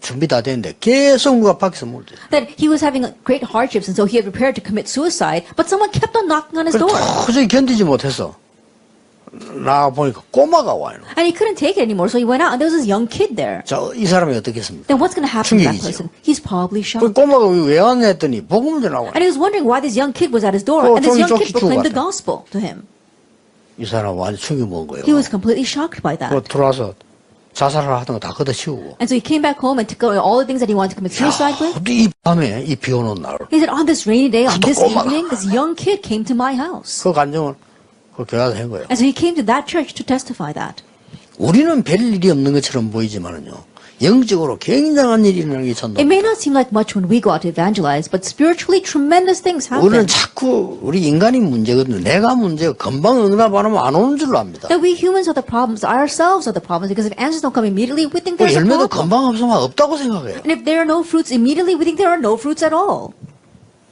준비 다 됐는데 계속 누가 밖에서 물을 대. That he was having great hardships, and so he had prepared to commit suicide, but someone kept on knocking on his door. 도저히 견디지 못해서 나가 보니까 꼬마가 와요. And he couldn't take it anymore, so he went out, and there was this young kid there. 자, 이 사람이 어떻게 했습니까? Then what's going to happen to that 충격이죠. person? He's probably 그 shocked. 꼬마가 왜 왔냐 했더니 복음을 전하고. And he was wondering why this young kid was at his door, Oh, and this 종이 young kid 쫓기 proclaimed the 죽어갔다. gospel to him. 이 사람 완전 충격 먹은 거예요. He was completely shocked by 그 that. 들어와서 자살을 하던 거 다 걷어치우고. And so he came back home and took away all the things that he wanted to commit suicide with. 근데 이 밤에 이 비 오는 날, He said, on this rainy day, on 또 this 꼬마가. evening, this young kid came to my house. 그 간증을 그 교회에서 한 거예요. And so he came to that church to testify that. 우리는 별 일이 없는 것처럼 보이지만은요, 영적으로 굉장한 일이 일어나는 게 전도. It may not seem like much when we go out to evangelize, but spiritually tremendous things 우리는 happen. 자꾸 우리 인간이 문제거든요. 내가 문제고 금방 응답 안 하면 안 오는 줄로 압니다. That we humans are the problems, ourselves are the problems, because if answers don't come immediately, we think 그 there's a 열매도 problem. 금방 없으면 없다고 생각해요. And if there are no fruits immediately, we think there are no fruits at all.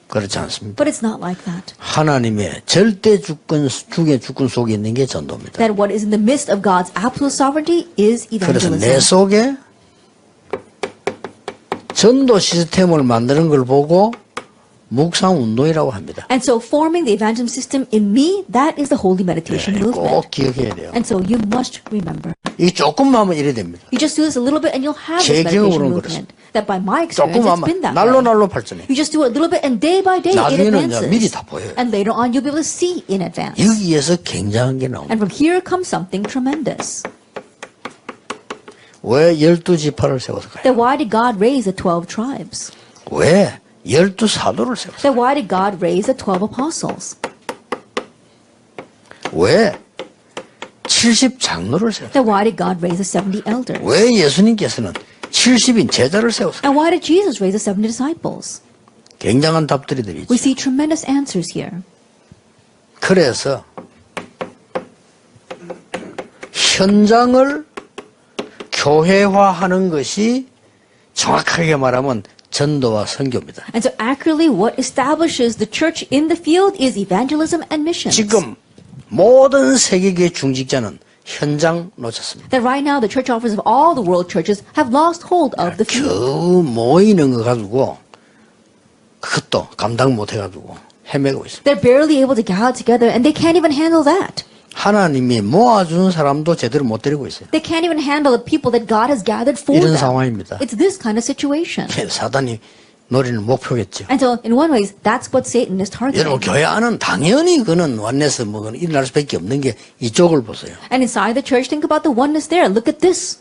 그렇지 않습니다. But it's not like that. 하나님의 절대 주권 속에 있는 게 전도입니다. That what is in the midst of God's absolute sovereignty is 그래서 내 evangelism. 속에 전도 시스템을 만드는 걸 보고 묵상 운동이라고 합니다. And so forming the evangelism system in me, that is the holy meditation 네, movement. 꼭 기억해야 돼요. And so you must remember. 이 조금만 하면 이래 됩니다. You just do this a little bit and you'll have 제 this meditation 경험으로는 movement. That by my experience, 조금만 it's been 하면 that 날로 way. 날로 발전해. You just do it a little bit and day by day it 나중에는 이제 미리 advances. 다 보여요. And later on you'll be able to see in advance. 여기에서 굉장한 게 나옵니다. And from here comes something tremendous. 왜 12지파를 세웠을까요? Then why did God raise the 12 tribes? 왜 12사도를 세웠을까요? Then why did God raise the 12 apostles? 왜 70장로를 세웠을까요? Then why did God raise the 70 elders? 왜 예수님께서는 70인 제자를 세웠을까요? And why did Jesus raise the 70 disciples? 굉장한 답들이 들이죠. We see tremendous answers here. 그래서 현장을 교회화하는 것이 정확하게 말하면 전도와 선교입니다. And so accurately what establishes the church in the field is evangelism and missions. 지금 모든 세계교회 중직자는 현장 놓쳤습니다. That right now the church officers of all the world churches have lost hold of the field. 겨우 모이는 거 가지고 그것도 감당 못 해가지고 헤매고 있습니다. They're barely able to gather together and they can't even handle that. 하나님이 모아준 사람도 제대로 못 데리고 있어요. They can't even handle the people that God has gathered for 이런 them. 상황입니다. It's this kind of situation. 사단이 노리는 목표겠죠. And so in one way that's what Satan is 여러분 targeting. 교회 안은 당연히 그는 원내에서 뭐는 일어날 수밖에 없는 게 이쪽을 보세요. And inside the church, think about the oneness there. Look at this.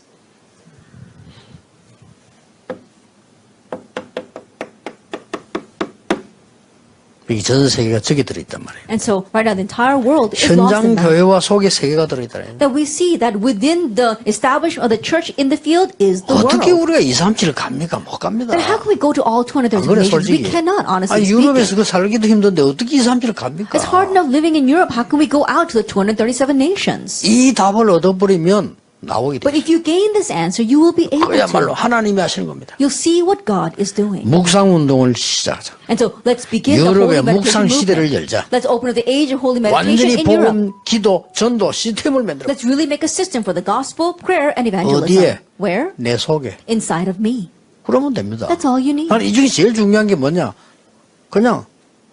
여기 전 세계가 저기 들어있단 말이에요. And so right now the entire world is lost 현장 in that. 교회와 속에 세계가 들어있다는. That we see that within the establishment of the church in the field is the 어떻게 world. 우리가 237을 갑니까? 못 갑니다. Then how can we go to all 230 그래 nations? We 솔직히. cannot, honestly 아니, 유럽에서 speaking. 그 살기도 힘든데 어떻게 237을 갑니까? It's hard enough living in Europe. How can we go out to the 237 nations? 이 답을 얻어버리면 나오게 But 돼요. if you gain this answer, you will be able 그야말로 to. 하나님이 하시는 겁니다. You'll see what God is doing. 묵상운동을 시작하자. And so let's begin the 유럽의 holy meditation 묵상 시대를 movement. 열자. Let's open up the age of holy meditation 완전히 in Europe. 복음, 기도, 전도 시스템을 만들어. Let's really make a system for the gospel, prayer, and evangelism. 어디에? Where? 내 속에. Inside of me. 그러면 됩니다. That's all you need. 나는 이 중에 제일 중요한 게 뭐냐? 그냥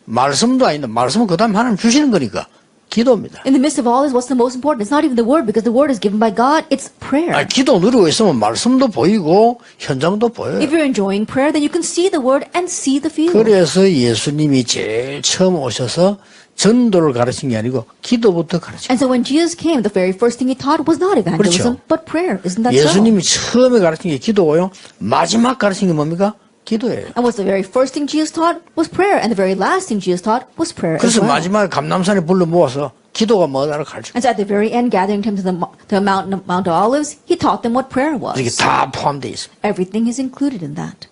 말씀도 아닌데 말씀은 그 다음에 하나님 주시는 거니까 기도입니다. In the midst of all this, what's the most important? It's not even the word, because the word is given by God. It's prayer. 아니, 기도 누리고 있으면 말씀도 보이고 현장도 보여요. If you're enjoying prayer, then you can see the word and see the field. 그래서 예수님이 제일 처음 오셔서 전도를 가르친 게 아니고 기도부터 가르친 And so when Jesus came, the very first thing he taught was not evangelism, 그렇죠. but prayer. Isn't that so? 예수님이 처음에 가르친 게 기도고요. 마지막 가르친 게 뭡니까? 기도예요. And what's the very first thing Jesus taught was prayer, and the very last thing Jesus taught was prayer as 그래서 well. 마지막에 감람산에 불러 모아서 기도가 뭐다를 가르쳐. And so at the very end, gathering him to the Mount of Olives, he taught them what prayer was. 이게 다 포함되어 있습니다. Everything is included in that.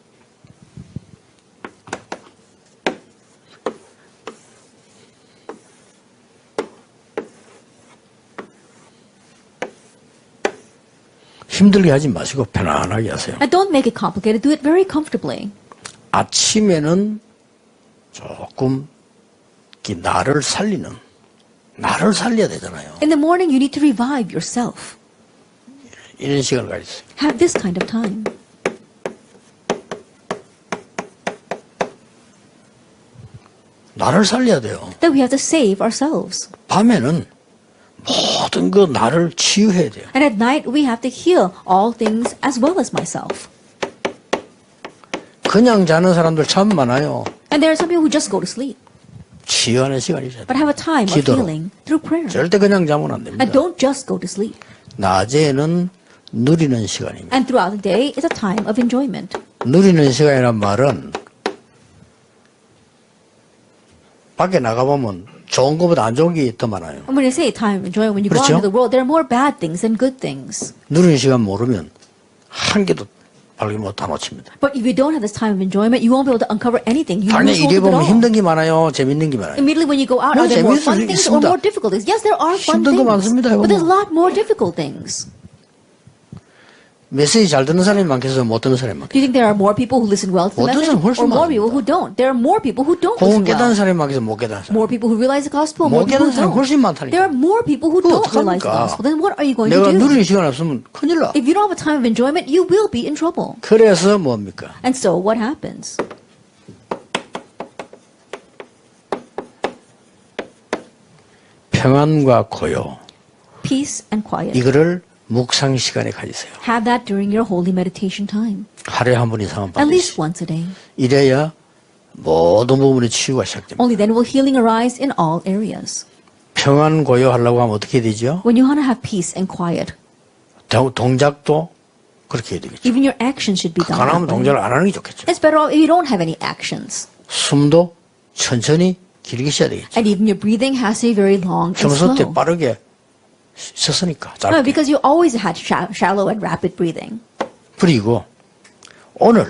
힘들게 하지 마시고 편안하게 하세요. And don't make it complicated. Do it very comfortably. 아침에는 조금 나를 살려야 되잖아요. In the morning, you need to revive yourself. 이런 시간을 가지세요. Have this kind of time. 나를 살려야 돼요. That we have to save ourselves. 밤에는 모든 거 나를 치유해야 돼요. And at night, we have to heal all things as well as myself. 그냥 자는 사람들 참 많아요. And there are some people who just go to sleep, 치유하는 시간이죠. but have a time of 기도로. healing through prayer. 절대 그냥 자면 안 됩니다. And don't just go to sleep. 낮에는 누리는 시간입니다. And throughout the day is a time of enjoyment. 누리는 시간이란 말은 밖에 나가보면 좋은 것보다 안 좋은 게 더 많아요. And when I say time of enjoyment, when you go out 그렇죠? into the world, there are more bad things than good things. 누리는 시간 모르면 한 개도 발견 못 다 놓칩니다. But if you don't have this time of enjoyment, you won't be able to uncover anything. You 당연히 lose hold 이래 of it 보면 all. 힘든 게 많아요. 재밌는 게 많아요. Immediately when you go out, 뭐 are there more fun 재밌을 things 수 or 있습니다. more difficult things? Yes, there are fun 힘든 거 things. 많습니다, But there's a 여러분. lot more difficult things. 메시지 잘 듣는 사람이 많겠어요? 못 듣는 사람이 많겠어요? Do you think there are more people who listen well to the 어떤 message, 사람 훨씬 or more 많습니다. people who don't? There are more people who don't 복음 listen 깨닫는 well. 사람이 많겠어요? 못 깨닫는 사람? More people who realize the gospel, 못 more people 깨닫는 who 사람이 훨씬 don't. 많다니까. There are more people who 그거 don't realize the 어떡합니까? gospel. Then what are you going to 내가 do? 누리는 시간 없으면 큰일 나. If you don't have a time of enjoyment, you will be in trouble. 그래서 뭡니까? And so what happens? 평안과 고요. Peace and quiet. 이거를 묵상 시간에 가지세요. Have that during your holy meditation time. 하루에 한 번 이상은 At least 반드시. once a day. 이래야 모든 부분의 치유가 시작됩니다. Only then will healing arise in all areas. 평안 고요 하려고 하면 어떻게 되죠? When you want to have peace and quiet, 동작도 그렇게 해야 되겠죠. even your actions should be done 가능하면 that way. 동작을 안 하는 게 좋겠죠. It's better off if you don't have any actions. 숨도 천천히 길게 쉬어야 되겠죠. And even your breathing has to be very long and 평소 때 slow. 빠르게 쉬었으니까 No, 짧게. because you always had shallow and rapid breathing. 그리고 오늘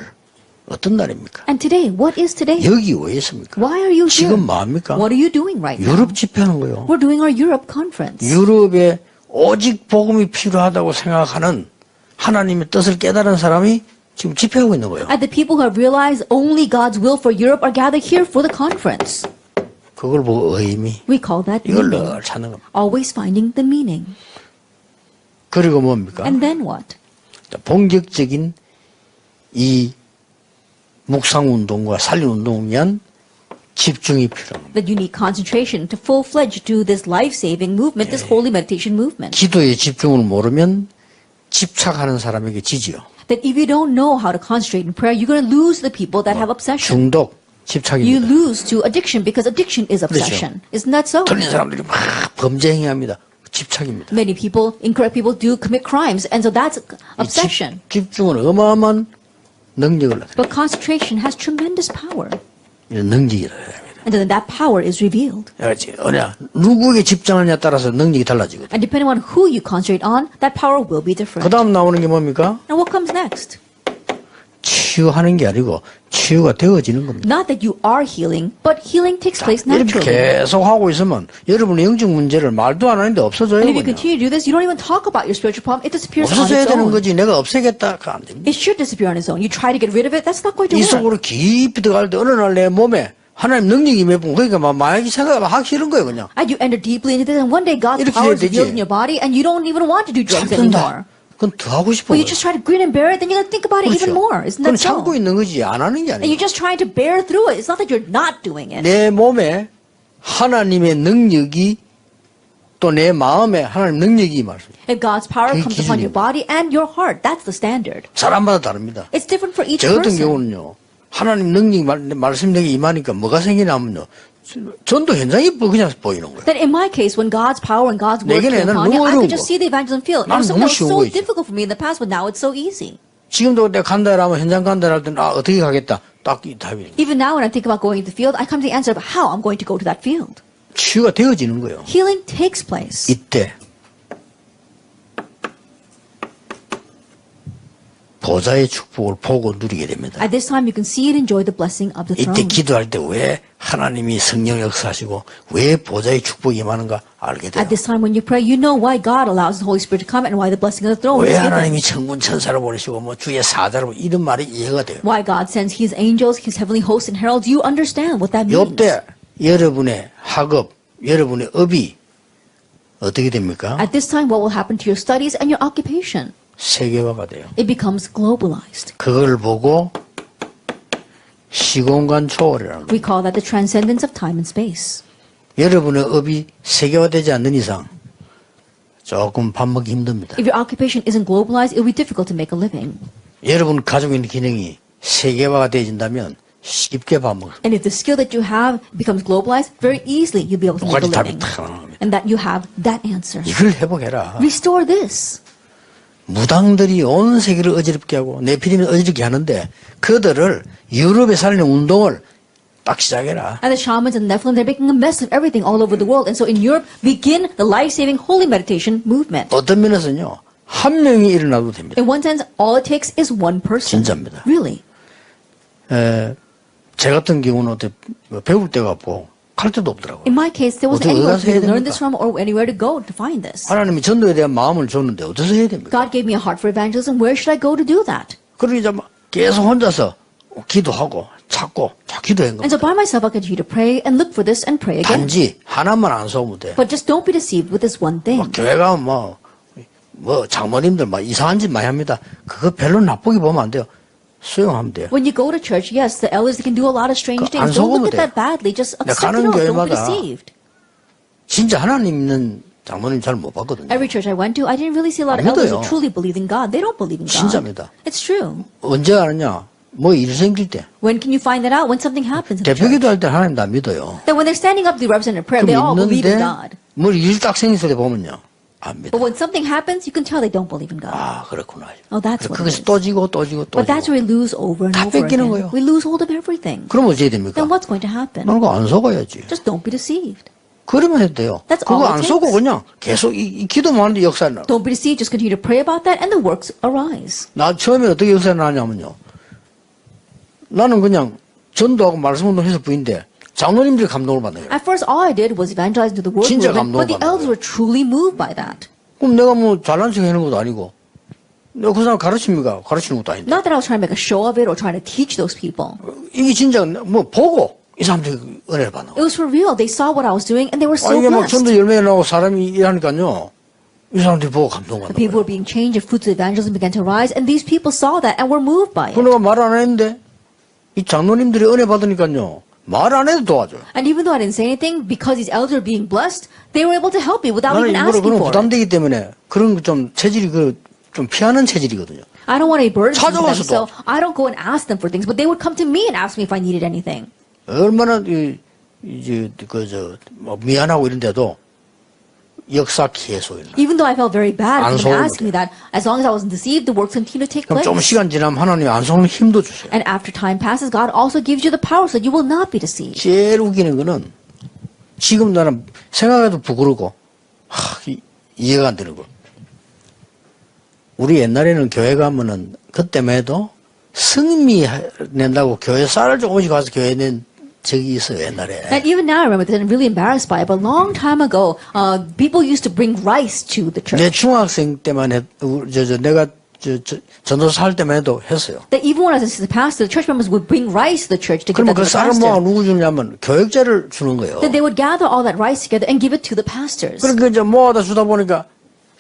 어떤 날입니까? And today, what is today? 여기 왜 있습니까? Why are you here? 지금 뭐합니까? What are you doing right now? 유럽 집회하는 거요. We're doing our Europe conference. 유럽에 오직 복음이 필요하다고 생각하는 하나님의 뜻을 깨달은 사람이 지금 집회하고 있는 거예요. And the people who have realized only God's will for Europe are gathered here for the conference. 그걸 보고 의미. We call that 이걸 meaning. 늘 찾는 겁니다. Always finding the meaning. 그리고 뭡니까? And then what? 본격적인 이 묵상운동과 살림운동을 위한 집중이 필요합니다. That you need concentration to full-fledged do this life-saving movement, this holy meditation movement. 기도의 집중을 모르면 집착하는 사람에게 지지요. That if you don't know how to concentrate in prayer, you're going to lose the people that have obsession. 중독, You 집착입니다. lose to addiction because addiction is obsession. Isn't that so? 틀린 사람들이 막 범죄 행위합니다. 집착입니다. Many people, incorrect people do commit crimes, and so that's obsession. 집중은 어마어마한 능력을 얻어요. But concentration has tremendous power. 이런 능력이 있어야 됩니다. And then that power is revealed. 그렇지. 누구에게 집중하느냐에 따라서 능력이 달라지거든. And depending on who you concentrate on, that power will be different. 그 다음 나오는 게 뭡니까? And what comes next? 치유하는 게 아니고 치유가 되어지는 겁니다. Not that you are healing, but healing takes place 이렇게 naturally. 계속 하고 있으면 여러분의 영적 문제를 말도 안 하는데 없어져요. And if you 그냥. continue to do this, you don't even talk about your spiritual problem. It disappears on 없어져야 its 되는 own. 거지. 내가 없애겠다. 그거 안 됩니다. It should disappear on its own. You try to get rid of it, that's not going to 이 work. 속으로 깊이 들어갈 때 어느 날 내 몸에 하나님 능력이 몇 분, 그러니까 막 마약이 생각하기 싫은 거예요, 그냥. And you enter deeply into this, and one day God's 이렇게 power is 해야 되지. revealed in your body, and you don't even want to do drugs 참는다. anymore. 그건 더 하고 싶어. But you just try to grin and bear it, then you're going to think about it even more. Isn't 그건 that so? 참고 있는 거지, 안 하는 게 And 아니에요. you're just trying to bear through it. It's not that you're not doing it. 내 몸에 하나님의 능력이 또 내 마음에 하나님 능력이 말씀. If God's power 그게 comes upon your 기준입니다. body and your heart, that's the standard. 사람마다 다릅니다. It's different for each 저 같은 person. 경우는요, 하나님 능력이 말씀 내게 임하니까 뭐가 생기냐면요, 전도 현장이 그냥 보이는 거예요. That in my case, when God's power and God's word 내게는 came upon 너무 me, I 어려운 could just 거. see the evangelism field. It 나는 was 너무 something that was 쉬운 so 거 있죠. difficult for me in the past, but now it's so easy. 지금도 내가 간다 하면 현장 간다 할 때는 어떻게 가겠다. 딱 이 답이에요. Even now, when I think about going to the field, I come to the answer of how I'm going to go to that field. 치유가 되어지는 거예요. Healing takes place. 이때 보좌의 축복을 보고 누리게 됩니다. At this time, you can see and enjoy the blessing of the 이때 throne. 기도할 때 왜 하나님이 성령 역사하시고 왜 보좌의 축복이 임하는가 알게 돼요. At this time, when you pray, you know why God allows the Holy Spirit to come and why the blessing of the throne 왜 is given. 하나님이 천군 천사를 보내시고 뭐 주의 사자를 보내시고 이런 말이 이해가 돼요. Why God sends His angels, His heavenly hosts and heralds. You understand what that means. 이때 여러분의 학업, 여러분의 업이 어떻게 됩니까? At this time, what will happen to your studies and your occupation? 세계화가 돼요. It becomes globalized. 그걸 보고 시공간 초월이라는 거예요. We call that the transcendence of time and space. 여러분의 업이 세계화되지 않는 이상 조금 밥 먹기 힘듭니다. If your occupation isn't globalized, it will be difficult to make a living. 여러분 가지고 있는 기능이 세계화가 되어진다면 쉽게 밥 먹어요. And if the skill that you have becomes globalized, very easily you'll be able to make a 똑같이 답이 living. 딱 나옵니다. And that you have that answer. 이걸 회복해라. Restore this. 무당들이 온 세계를 어지럽게 하고 네피림을 어지럽게 하는데 그들을 유럽에 살리는 운동을 딱 시작해라. And the shamans and Nephilim, they're making a mess of everything all over the world. And so in Europe, begin the life-saving holy meditation movement. 어떤 면에서는요. 한 명이 일어나도 됩니다. In one sense, all it takes is one person. 진짜입니다. Really. 제 같은 경우는 어때 배울 데가 없고 갈 데도 없더라고요. In my case, there wasn't 어디 anywhere 가서 for me 해야 to learn 됩니까? this from or anywhere to go to find this. 하나님이 전도에 대한 마음을 줬는데 어디서 해야 됩니까? God gave me a heart for evangelism. Where should I go to do that? 그러니까 계속 혼자서 기도하고 찾고 기도한 And so 겁니다. by myself, I continue to pray and look for this and pray again. 단지 하나만 안 속으면 돼. But just don't be deceived with this one thing. 교회 가면 뭐 장모님들 막 이상한 짓 많이 합니다. 그거 별로 나쁘게 보면 안 돼요. 수용하면 돼요. When you go to church, yes, the elders can do a lot of strange 안 things. Don't 속으면 look at that 돼요. badly. Just 내가 accept it 가는 all. Don't be 교회마다 deceived. 진짜 하나님 있는 장모님 잘 못 봤거든요. Every church I went to, I didn't really see a lot of 안 elders 믿어요. who truly believe in God. They don't believe in God. 진짜입니다. It's true. 언제 아느냐? 뭐 일 생길 때. When can you find that out? When something happens in the 대표 church. 기도할 때 하나님 다 믿어요. That when they're standing up to represent a prayer, they all 그럼 believe in 믿는데 God. 뭐 일 딱 생겼을 때 보면요. 안 믿어. But when something happens, you can tell they don't believe in God. 아 그렇구나. Oh, that's what it 거기서 is. 또 지고 또 지고 또 But that's 지고. where we lose over and 다 over 뺏기는 again. 거예요. We lose hold of everything. 그럼 어떻게 됩니까? Then what's going to happen? 나는 그거 안 속아야지. Just don't be deceived. 그러면 해도 돼요. That's 그거 all 안 it 속고 takes. 그냥 계속 이 기도만 하는데 역사를 나. Don't be deceived. Just continue to pray about that, and the works arise. 나 처음에 어떻게 역사를 나냐면요. 나는 그냥 전도하고 말씀운동 해서 부인데 장로님들이 감동을 받는 거예요. At first, all I did was evangelize into the word 진짜 movement, but the 감동받는 elders 거예요. were truly moved by that. 그럼 내가 뭐 잘난 척 하는 것도 아니고 내가 그 사람 가르칩니까? 가르치는 것도 아닌데 Not that I was trying to make a show of it or trying to teach those people. 이게 진짜 뭐 보고 이 사람들이 은혜를 받는 거예요. It was for real. They saw what I was doing, and they were so 이게 막 전도 blessed. 열매가 나고 사람이 일하니까요. 이 사람들이 보고 감동받는 The people 거예요. were being changed, and fruits of evangelism began to rise, and these people saw that and were moved by 그 it. 내가 말 안 했는데 이 장로님들이 은혜 받으니까요. 말 안 해도 도와줘요. And even though I didn't say anything, because these elders were being blessed, they were able to help me without 나는 even 이거를 asking 그런 for it. 부담되기 때문에 그런 좀 체질이 좀 피하는 체질이거든요. I don't want to be burdensome to them, 찾아와서 so I don't go and ask them for things, but they would come to me and ask me if I needed anything. 얼마나 뭐 미안하고 이런데도 역사 계속 일어나. Even though I felt very bad 안 for them 속으면 asking me that, as long as I wasn't deceived, the works continue to take 그럼 좀 place. 시간 지나면 하나님이 안 속는 힘도 주세요. And after time passes, God also gives you the power so you will not be deceived. 제일 웃기는 거는 지금 나는 생각해도 부끄럽고 이해가 안 되는 거. 우리 옛날에는 교회 가면은 그때만 해도 성미 낸다고 교회 쌀을 조금씩 가서 교회 낸 적이 있어요 옛날에. And even now, I remember that I'm really embarrassed by it. But a long time ago, people used to bring rice to the 내 church. 중학생 때만 해, 내가 전도사 할 때만 해도 했어요. That even when I was a pastor, the church members would bring rice to the church to give 그러면 that 그 to the 쌀을 모아 pastor. 누구 주냐면 교육자를 주는 거예요. Then they would gather all that rice together and give it to the pastors. 그러니까 이제 모아다 주다 보니까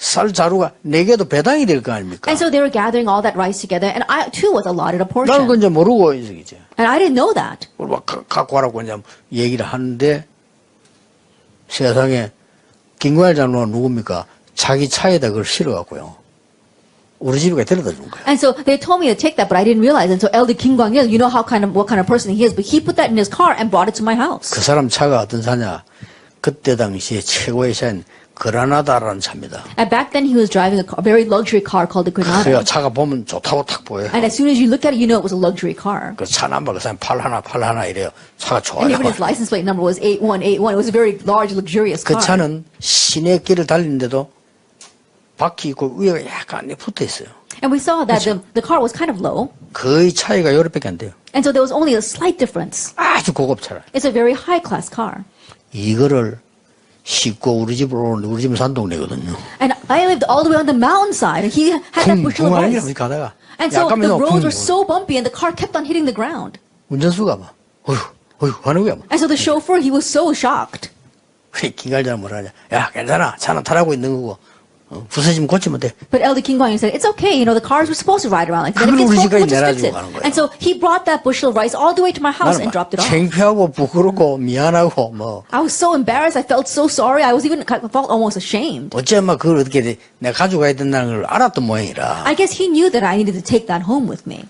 쌀 자루가 네 개도 배당이 될 거 아닙니까? And so they were gathering all that rice together, and I too was allotted a 나는 portion. 그건 이제 모르고 이제 And I didn't know that. 막 갖고 와라고 이제 얘기를 하는데 세상에 김광일 장로가 누굽니까? 자기 차에다 그걸 실어갖고요. 우리 집에 데려다 준 거야. And so they told me to take that, but I didn't realize. And so Elder Kim Kwang-il, you know what kind of person he is, but he put that in his car and brought it to my house. 그 사람 차가 어떤 차냐? 그때 당시에 최고의 차인 그라나다라는 차입니다. And back then he was driving a very luxury car called the 그래야 Granada. 차가 보면 좋다고 딱 보여요. And as soon as you look at it, you know it was a luxury car. 그 차 넘버 그 사람 8181 이래요. 차가 좋아요. And even his license plate number was 8181. It was a very large, luxurious 그 car. 차는 시내길을 달리는데도 바퀴 있고 위에가 약간 붙어 있어요. And we saw that the car was kind of low. 거의 차이가 요렇게밖에 안 돼요. And so there was only a slight difference. 아주 고급차라. It's a very high-class car. 이거를 싣고 우리 집으로 오는데 우리 집은 산동네거든요. And I lived all the way on the mountainside, and he had that bushel of rice. 붕붕하게 가다가 And so 약간 the roads 붕 were so bumpy, and the car kept on hitting the ground. 운전수가 막 어휴 하는 거야. And so the chauffeur, he was so shocked. 김갈자는 뭐라 하냐. 야 괜찮아 차는 타라고 있는 거고 부서지면 고치면 돼. But Elder King Kwang said, it's okay, you know, the cars were supposed to ride around like that. If 그걸 우리 it's broken, we'll 집까지 just fix it. 내놔주고 가는 거예요. And so he brought that bushel of rice all the way to my house and 나는 dropped it 막 off. 창피하고 부끄럽고 미안하고 뭐 I was so embarrassed. I felt so sorry. I felt almost ashamed. 어쩌면 그걸 어떻게 내가 가져가야 된다는 걸 알았던 모양이라. I guess he knew that I needed to take that home with me.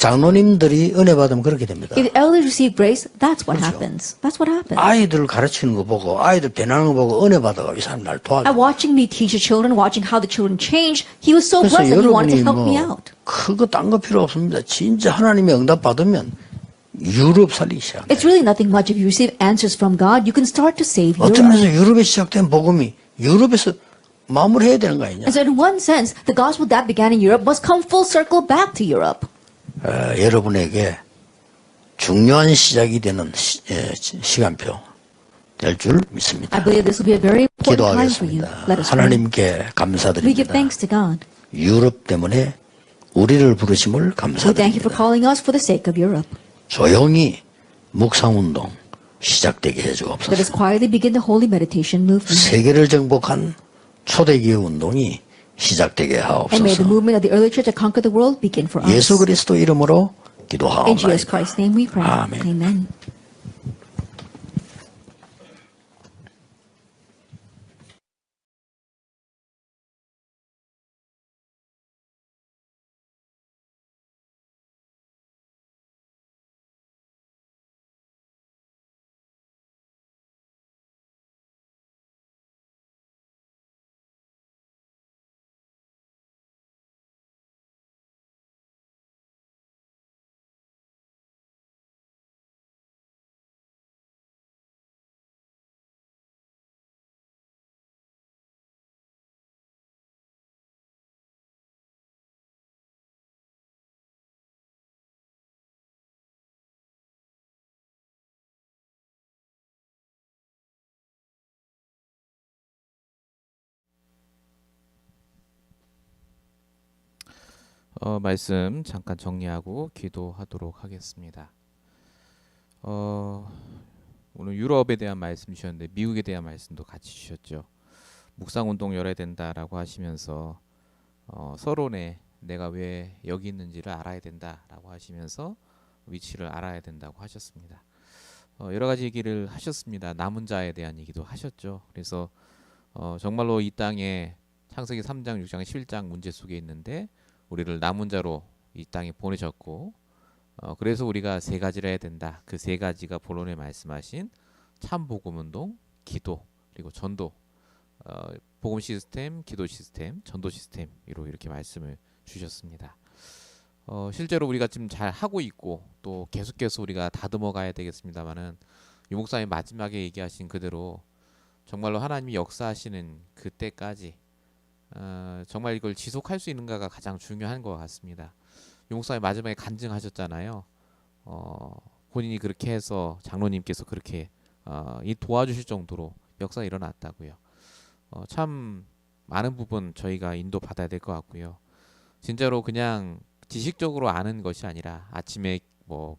장로님들이 은혜 받으면 그렇게 됩니다. If elders receive grace, that's what 그렇죠. happens. That's what happens. 아이들을 가르치는 거 보고 아이들 변하는 거 보고 은혜 받아가 이 사람 날 도와줘. And watching me teach the children, watching how the children change, he was so 그래서 blessed that he wanted to 여러분이 help me 뭐 out. 그거 딴 거 필요 없습니다. 진짜 하나님의 응답 받으면 유럽 살리기 시작합니다. It's really nothing much. If you receive answers from God, you can start to save 어떤 Europe. 면에서 유럽에 시작된 복음이 유럽에서 마무리해야 되는 거 아니냐. And so in one sense, the gospel that began in Europe must come full circle back to Europe. 여러분에게 중요한 시작이 되는 시간표 될 줄 믿습니다. I believe this will be a very important time for you. 기도하겠습니다. Let us pray. 하나님께 We give 감사드립니다. thanks to God. 유럽 때문에 우리를 부르심을 We thank you for 감사드립니다. calling us for the sake of Europe. 조용히 묵상운동 시작되게 Let us 해주옵소서. quietly begin the holy meditation movement. 세계를 정복한 초대기의 운동이 시작되게 And may the 하옵소서. movement of the early church that conquered the world begin for us. 예수 그리스도 이름으로 In Jesus 기도하옵나이다. Christ's name we pray. 아멘. Amen. 말씀 잠깐 정리하고 기도하도록 하겠습니다. 오늘 유럽에 대한 말씀 주셨는데 미국에 대한 말씀도 같이 주셨죠. 묵상운동 열어야 된다라고 하시면서 서론에 내가 왜 여기 있는지를 알아야 된다라고 하시면서 위치를 알아야 된다고 하셨습니다. 여러 가지 얘기를 하셨습니다. 남은 자에 대한 얘기도 하셨죠. 그래서 정말로 이 땅에 창세기 3장, 6장, 7장 문제 속에 있는데 우리를 남은 자로 이 땅에 보내셨고 그래서 우리가 세 가지를 해야 된다. 그 세 가지가 본론에 말씀하신 참 복음운동, 기도, 그리고 전도 복음 시스템, 기도 시스템, 전도 시스템으로 이렇게 말씀을 주셨습니다. 실제로 우리가 지금 잘 하고 있고 또 계속해서 우리가 다듬어 가야 되겠습니다만은 유 목사님 마지막에 얘기하신 그대로 정말로 하나님이 역사하시는 그때까지 정말 이걸 지속할 수 있는가가 가장 중요한 것 같습니다. 유 목사님 마지막에 간증하셨잖아요. 본인이 그렇게 해서 장로님께서 그렇게 이 도와주실 정도로 역사가 일어났다고요. 참 많은 부분 저희가 인도 받아야 될 것 같고요. 진짜로 그냥 지식적으로 아는 것이 아니라 아침에 뭐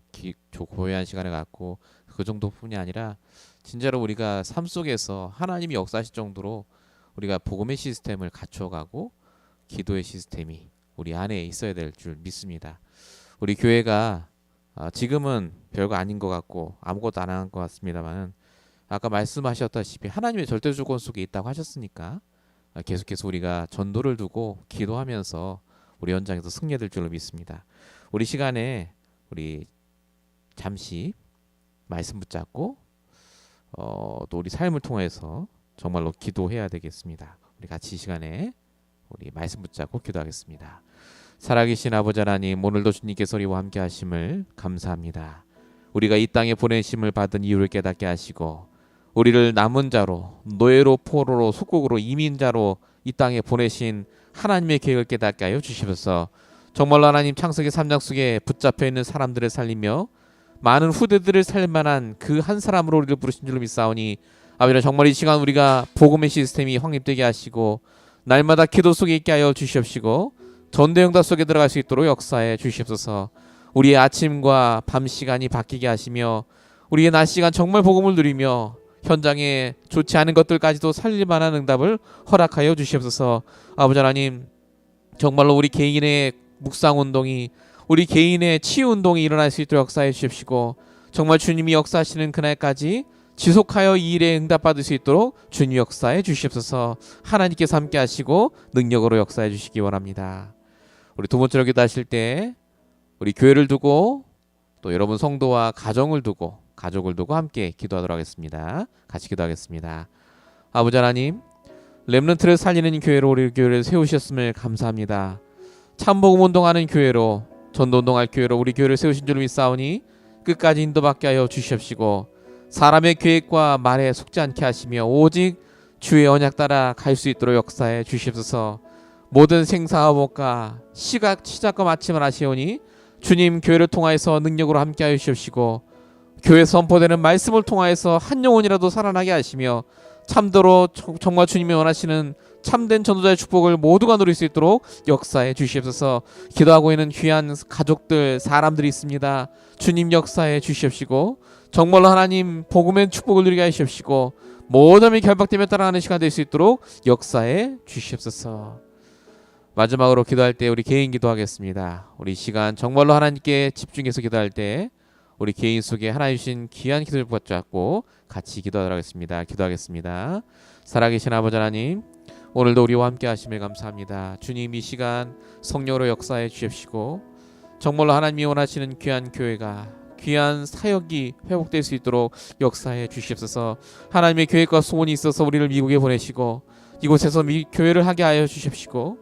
고요한 시간을 갖고 그 정도뿐이 아니라 진짜로 우리가 삶 속에서 하나님이 역사하실 정도로 우리가 복음의 시스템을 갖춰가고 기도의 시스템이 우리 안에 있어야 될 줄 믿습니다. 우리 교회가 지금은 별거 아닌 것 같고 아무것도 안 한 것 같습니다만 아까 말씀하셨다시피 하나님의 절대 조건 속에 있다고 하셨으니까 계속해서 우리가 전도를 두고 기도하면서 우리 현장에서 승리될 줄로 믿습니다. 우리 시간에 우리 잠시 말씀 붙잡고 또 우리 삶을 통해서 정말로 기도해야 되겠습니다. 우리 같이 이 시간에 우리 말씀 붙잡고 기도하겠습니다. 살아계신 아버지 하나님, 오늘도 주님께서 우리와 함께 하심을 감사합니다. 우리가 이 땅에 보내심을 받은 이유를 깨닫게 하시고 우리를 남은 자로, 노예로, 포로로, 속국으로, 이민자로 이 땅에 보내신 하나님의 계획을 깨닫게 하여 주시옵소서. 정말로 하나님 창세기 3장 속에 붙잡혀 있는 사람들을 살리며 많은 후대들을 살릴 만한 그 한 사람으로 우리를 부르신 줄로 믿사오니 아버지, 정말 이 시간 우리가 복음의 시스템이 확립되게 하시고 날마다 기도 속에 있게 하여 주시옵시고 전대응답 속에 들어갈 수 있도록 역사해 주시옵소서. 우리의 아침과 밤 시간이 바뀌게 하시며 우리의 낮 시간 정말 복음을 누리며 현장에 좋지 않은 것들까지도 살릴 만한 응답을 허락하여 주시옵소서. 아버지 하나님, 정말로 우리 개인의 묵상운동이, 우리 개인의 치유운동이 일어날 수 있도록 역사해 주십시고 정말 주님이 역사하시는 그날까지 지속하여 이 일에 응답받을 수 있도록 주님 역사해 주시옵소서. 하나님께서 함께 하시고 능력으로 역사해 주시기 원합니다. 우리 두 번째로 기도하실 때 우리 교회를 두고 또 여러분 성도와 가정을 두고 가족을 두고 함께 기도하도록 하겠습니다. 같이 기도하겠습니다. 아버지 하나님, 렘넌트를 살리는 교회로 우리 교회를 세우셨음을 감사합니다. 참복음 운동하는 교회로, 전도 운동할 교회로 우리 교회를 세우신 줄 믿사오니 끝까지 인도받게 하여 주시옵시고 사람의 계획과 말에 속지 않게 하시며 오직 주의 언약 따라 갈 수 있도록 역사해 주시옵소서. 모든 생사화복과 시작과 마침을 하시오니 주님 교회를 통하여서 능력으로 함께하여 주시옵시고 교회 선포되는 말씀을 통하여서 한 영혼이라도 살아나게 하시며 참도로 정말 주님이 원하시는 참된 전도자의 축복을 모두가 누릴 수 있도록 역사해 주시옵소서. 기도하고 있는 귀한 가족들, 사람들이 있습니다. 주님 역사해 주시옵시고 정말로 하나님 복음의 축복을 누리게 하시옵시고 모든 이 결박되며 따라가는 시간 될 수 있도록 역사해 주시옵소서. 마지막으로 기도할 때 우리 개인 기도하겠습니다. 우리 시간 정말로 하나님께 집중해서 기도할 때 우리 개인 속에 하나님 주신 귀한 기도를 붙잡고 같이 기도하도록 하겠습니다. 기도하겠습니다. 살아계신 아버지 하나님, 오늘도 우리와 함께 하심을 감사합니다. 주님, 이 시간 성령으로 역사해 주십시고 정말로 하나님이 원하시는 귀한 교회가, 귀한 사역이 회복될 수 있도록 역사해 주시옵소서. 하나님의 계획과 소원이 있어서 우리를 미국에 보내시고 이곳에서 교회를 하게 하여 주십시고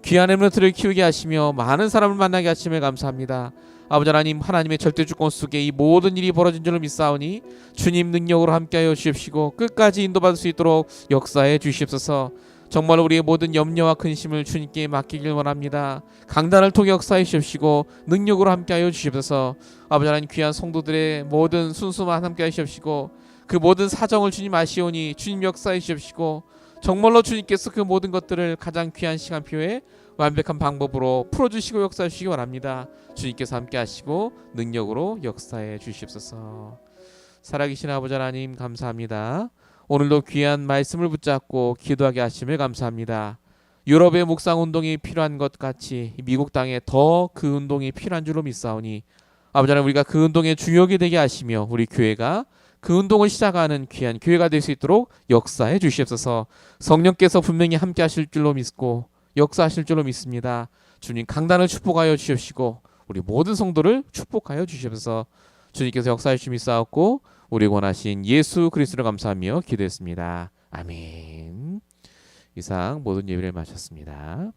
귀한 렘넌트를 키우게 하시며 많은 사람을 만나게 하심을 감사합니다. 아버지 하나님, 하나님의 절대 주권 속에 이 모든 일이 벌어진 줄로 믿사오니 주님 능력으로 함께하여 주십시고 끝까지 인도받을 수 있도록 역사해 주시옵소서. 정말 우리의 모든 염려와 근심을 주님께 맡기길 원합니다. 강단을 통해 역사해 주십시고 능력으로 함께하여 주시옵소서. 아버지 하나님, 귀한 성도들의 모든 순수만 함께하여 주십시고 그 모든 사정을 주님 아시오니 주님 역사해 주십시고 정말로 주님께서 그 모든 것들을 가장 귀한 시간표에 완벽한 방법으로 풀어주시고 역사해 주시기 원합니다. 주님께서 함께 하시고 능력으로 역사해 주시옵소서. 살아계신 아버지 하나님 감사합니다. 오늘도 귀한 말씀을 붙잡고 기도하게 하심을 감사합니다. 유럽의 묵상운동이 필요한 것 같이 미국 땅에 더 그 운동이 필요한 줄로 믿사오니 아버지 하나님, 우리가 그 운동의 주역이 되게 하시며 우리 교회가 그 운동을 시작하는 귀한 교회가 될 수 있도록 역사해 주시옵소서. 성령께서 분명히 함께 하실 줄로 믿고 역사하실 줄로 믿습니다. 주님 강단을 축복하여 주시옵시고 우리 모든 성도를 축복하여 주시옵소서. 주님께서 역사해 주심이 싸웠고 우리 원하신 예수 그리스도를 감사하며 기도했습니다. 아멘. 이상 모든 예배를 마쳤습니다.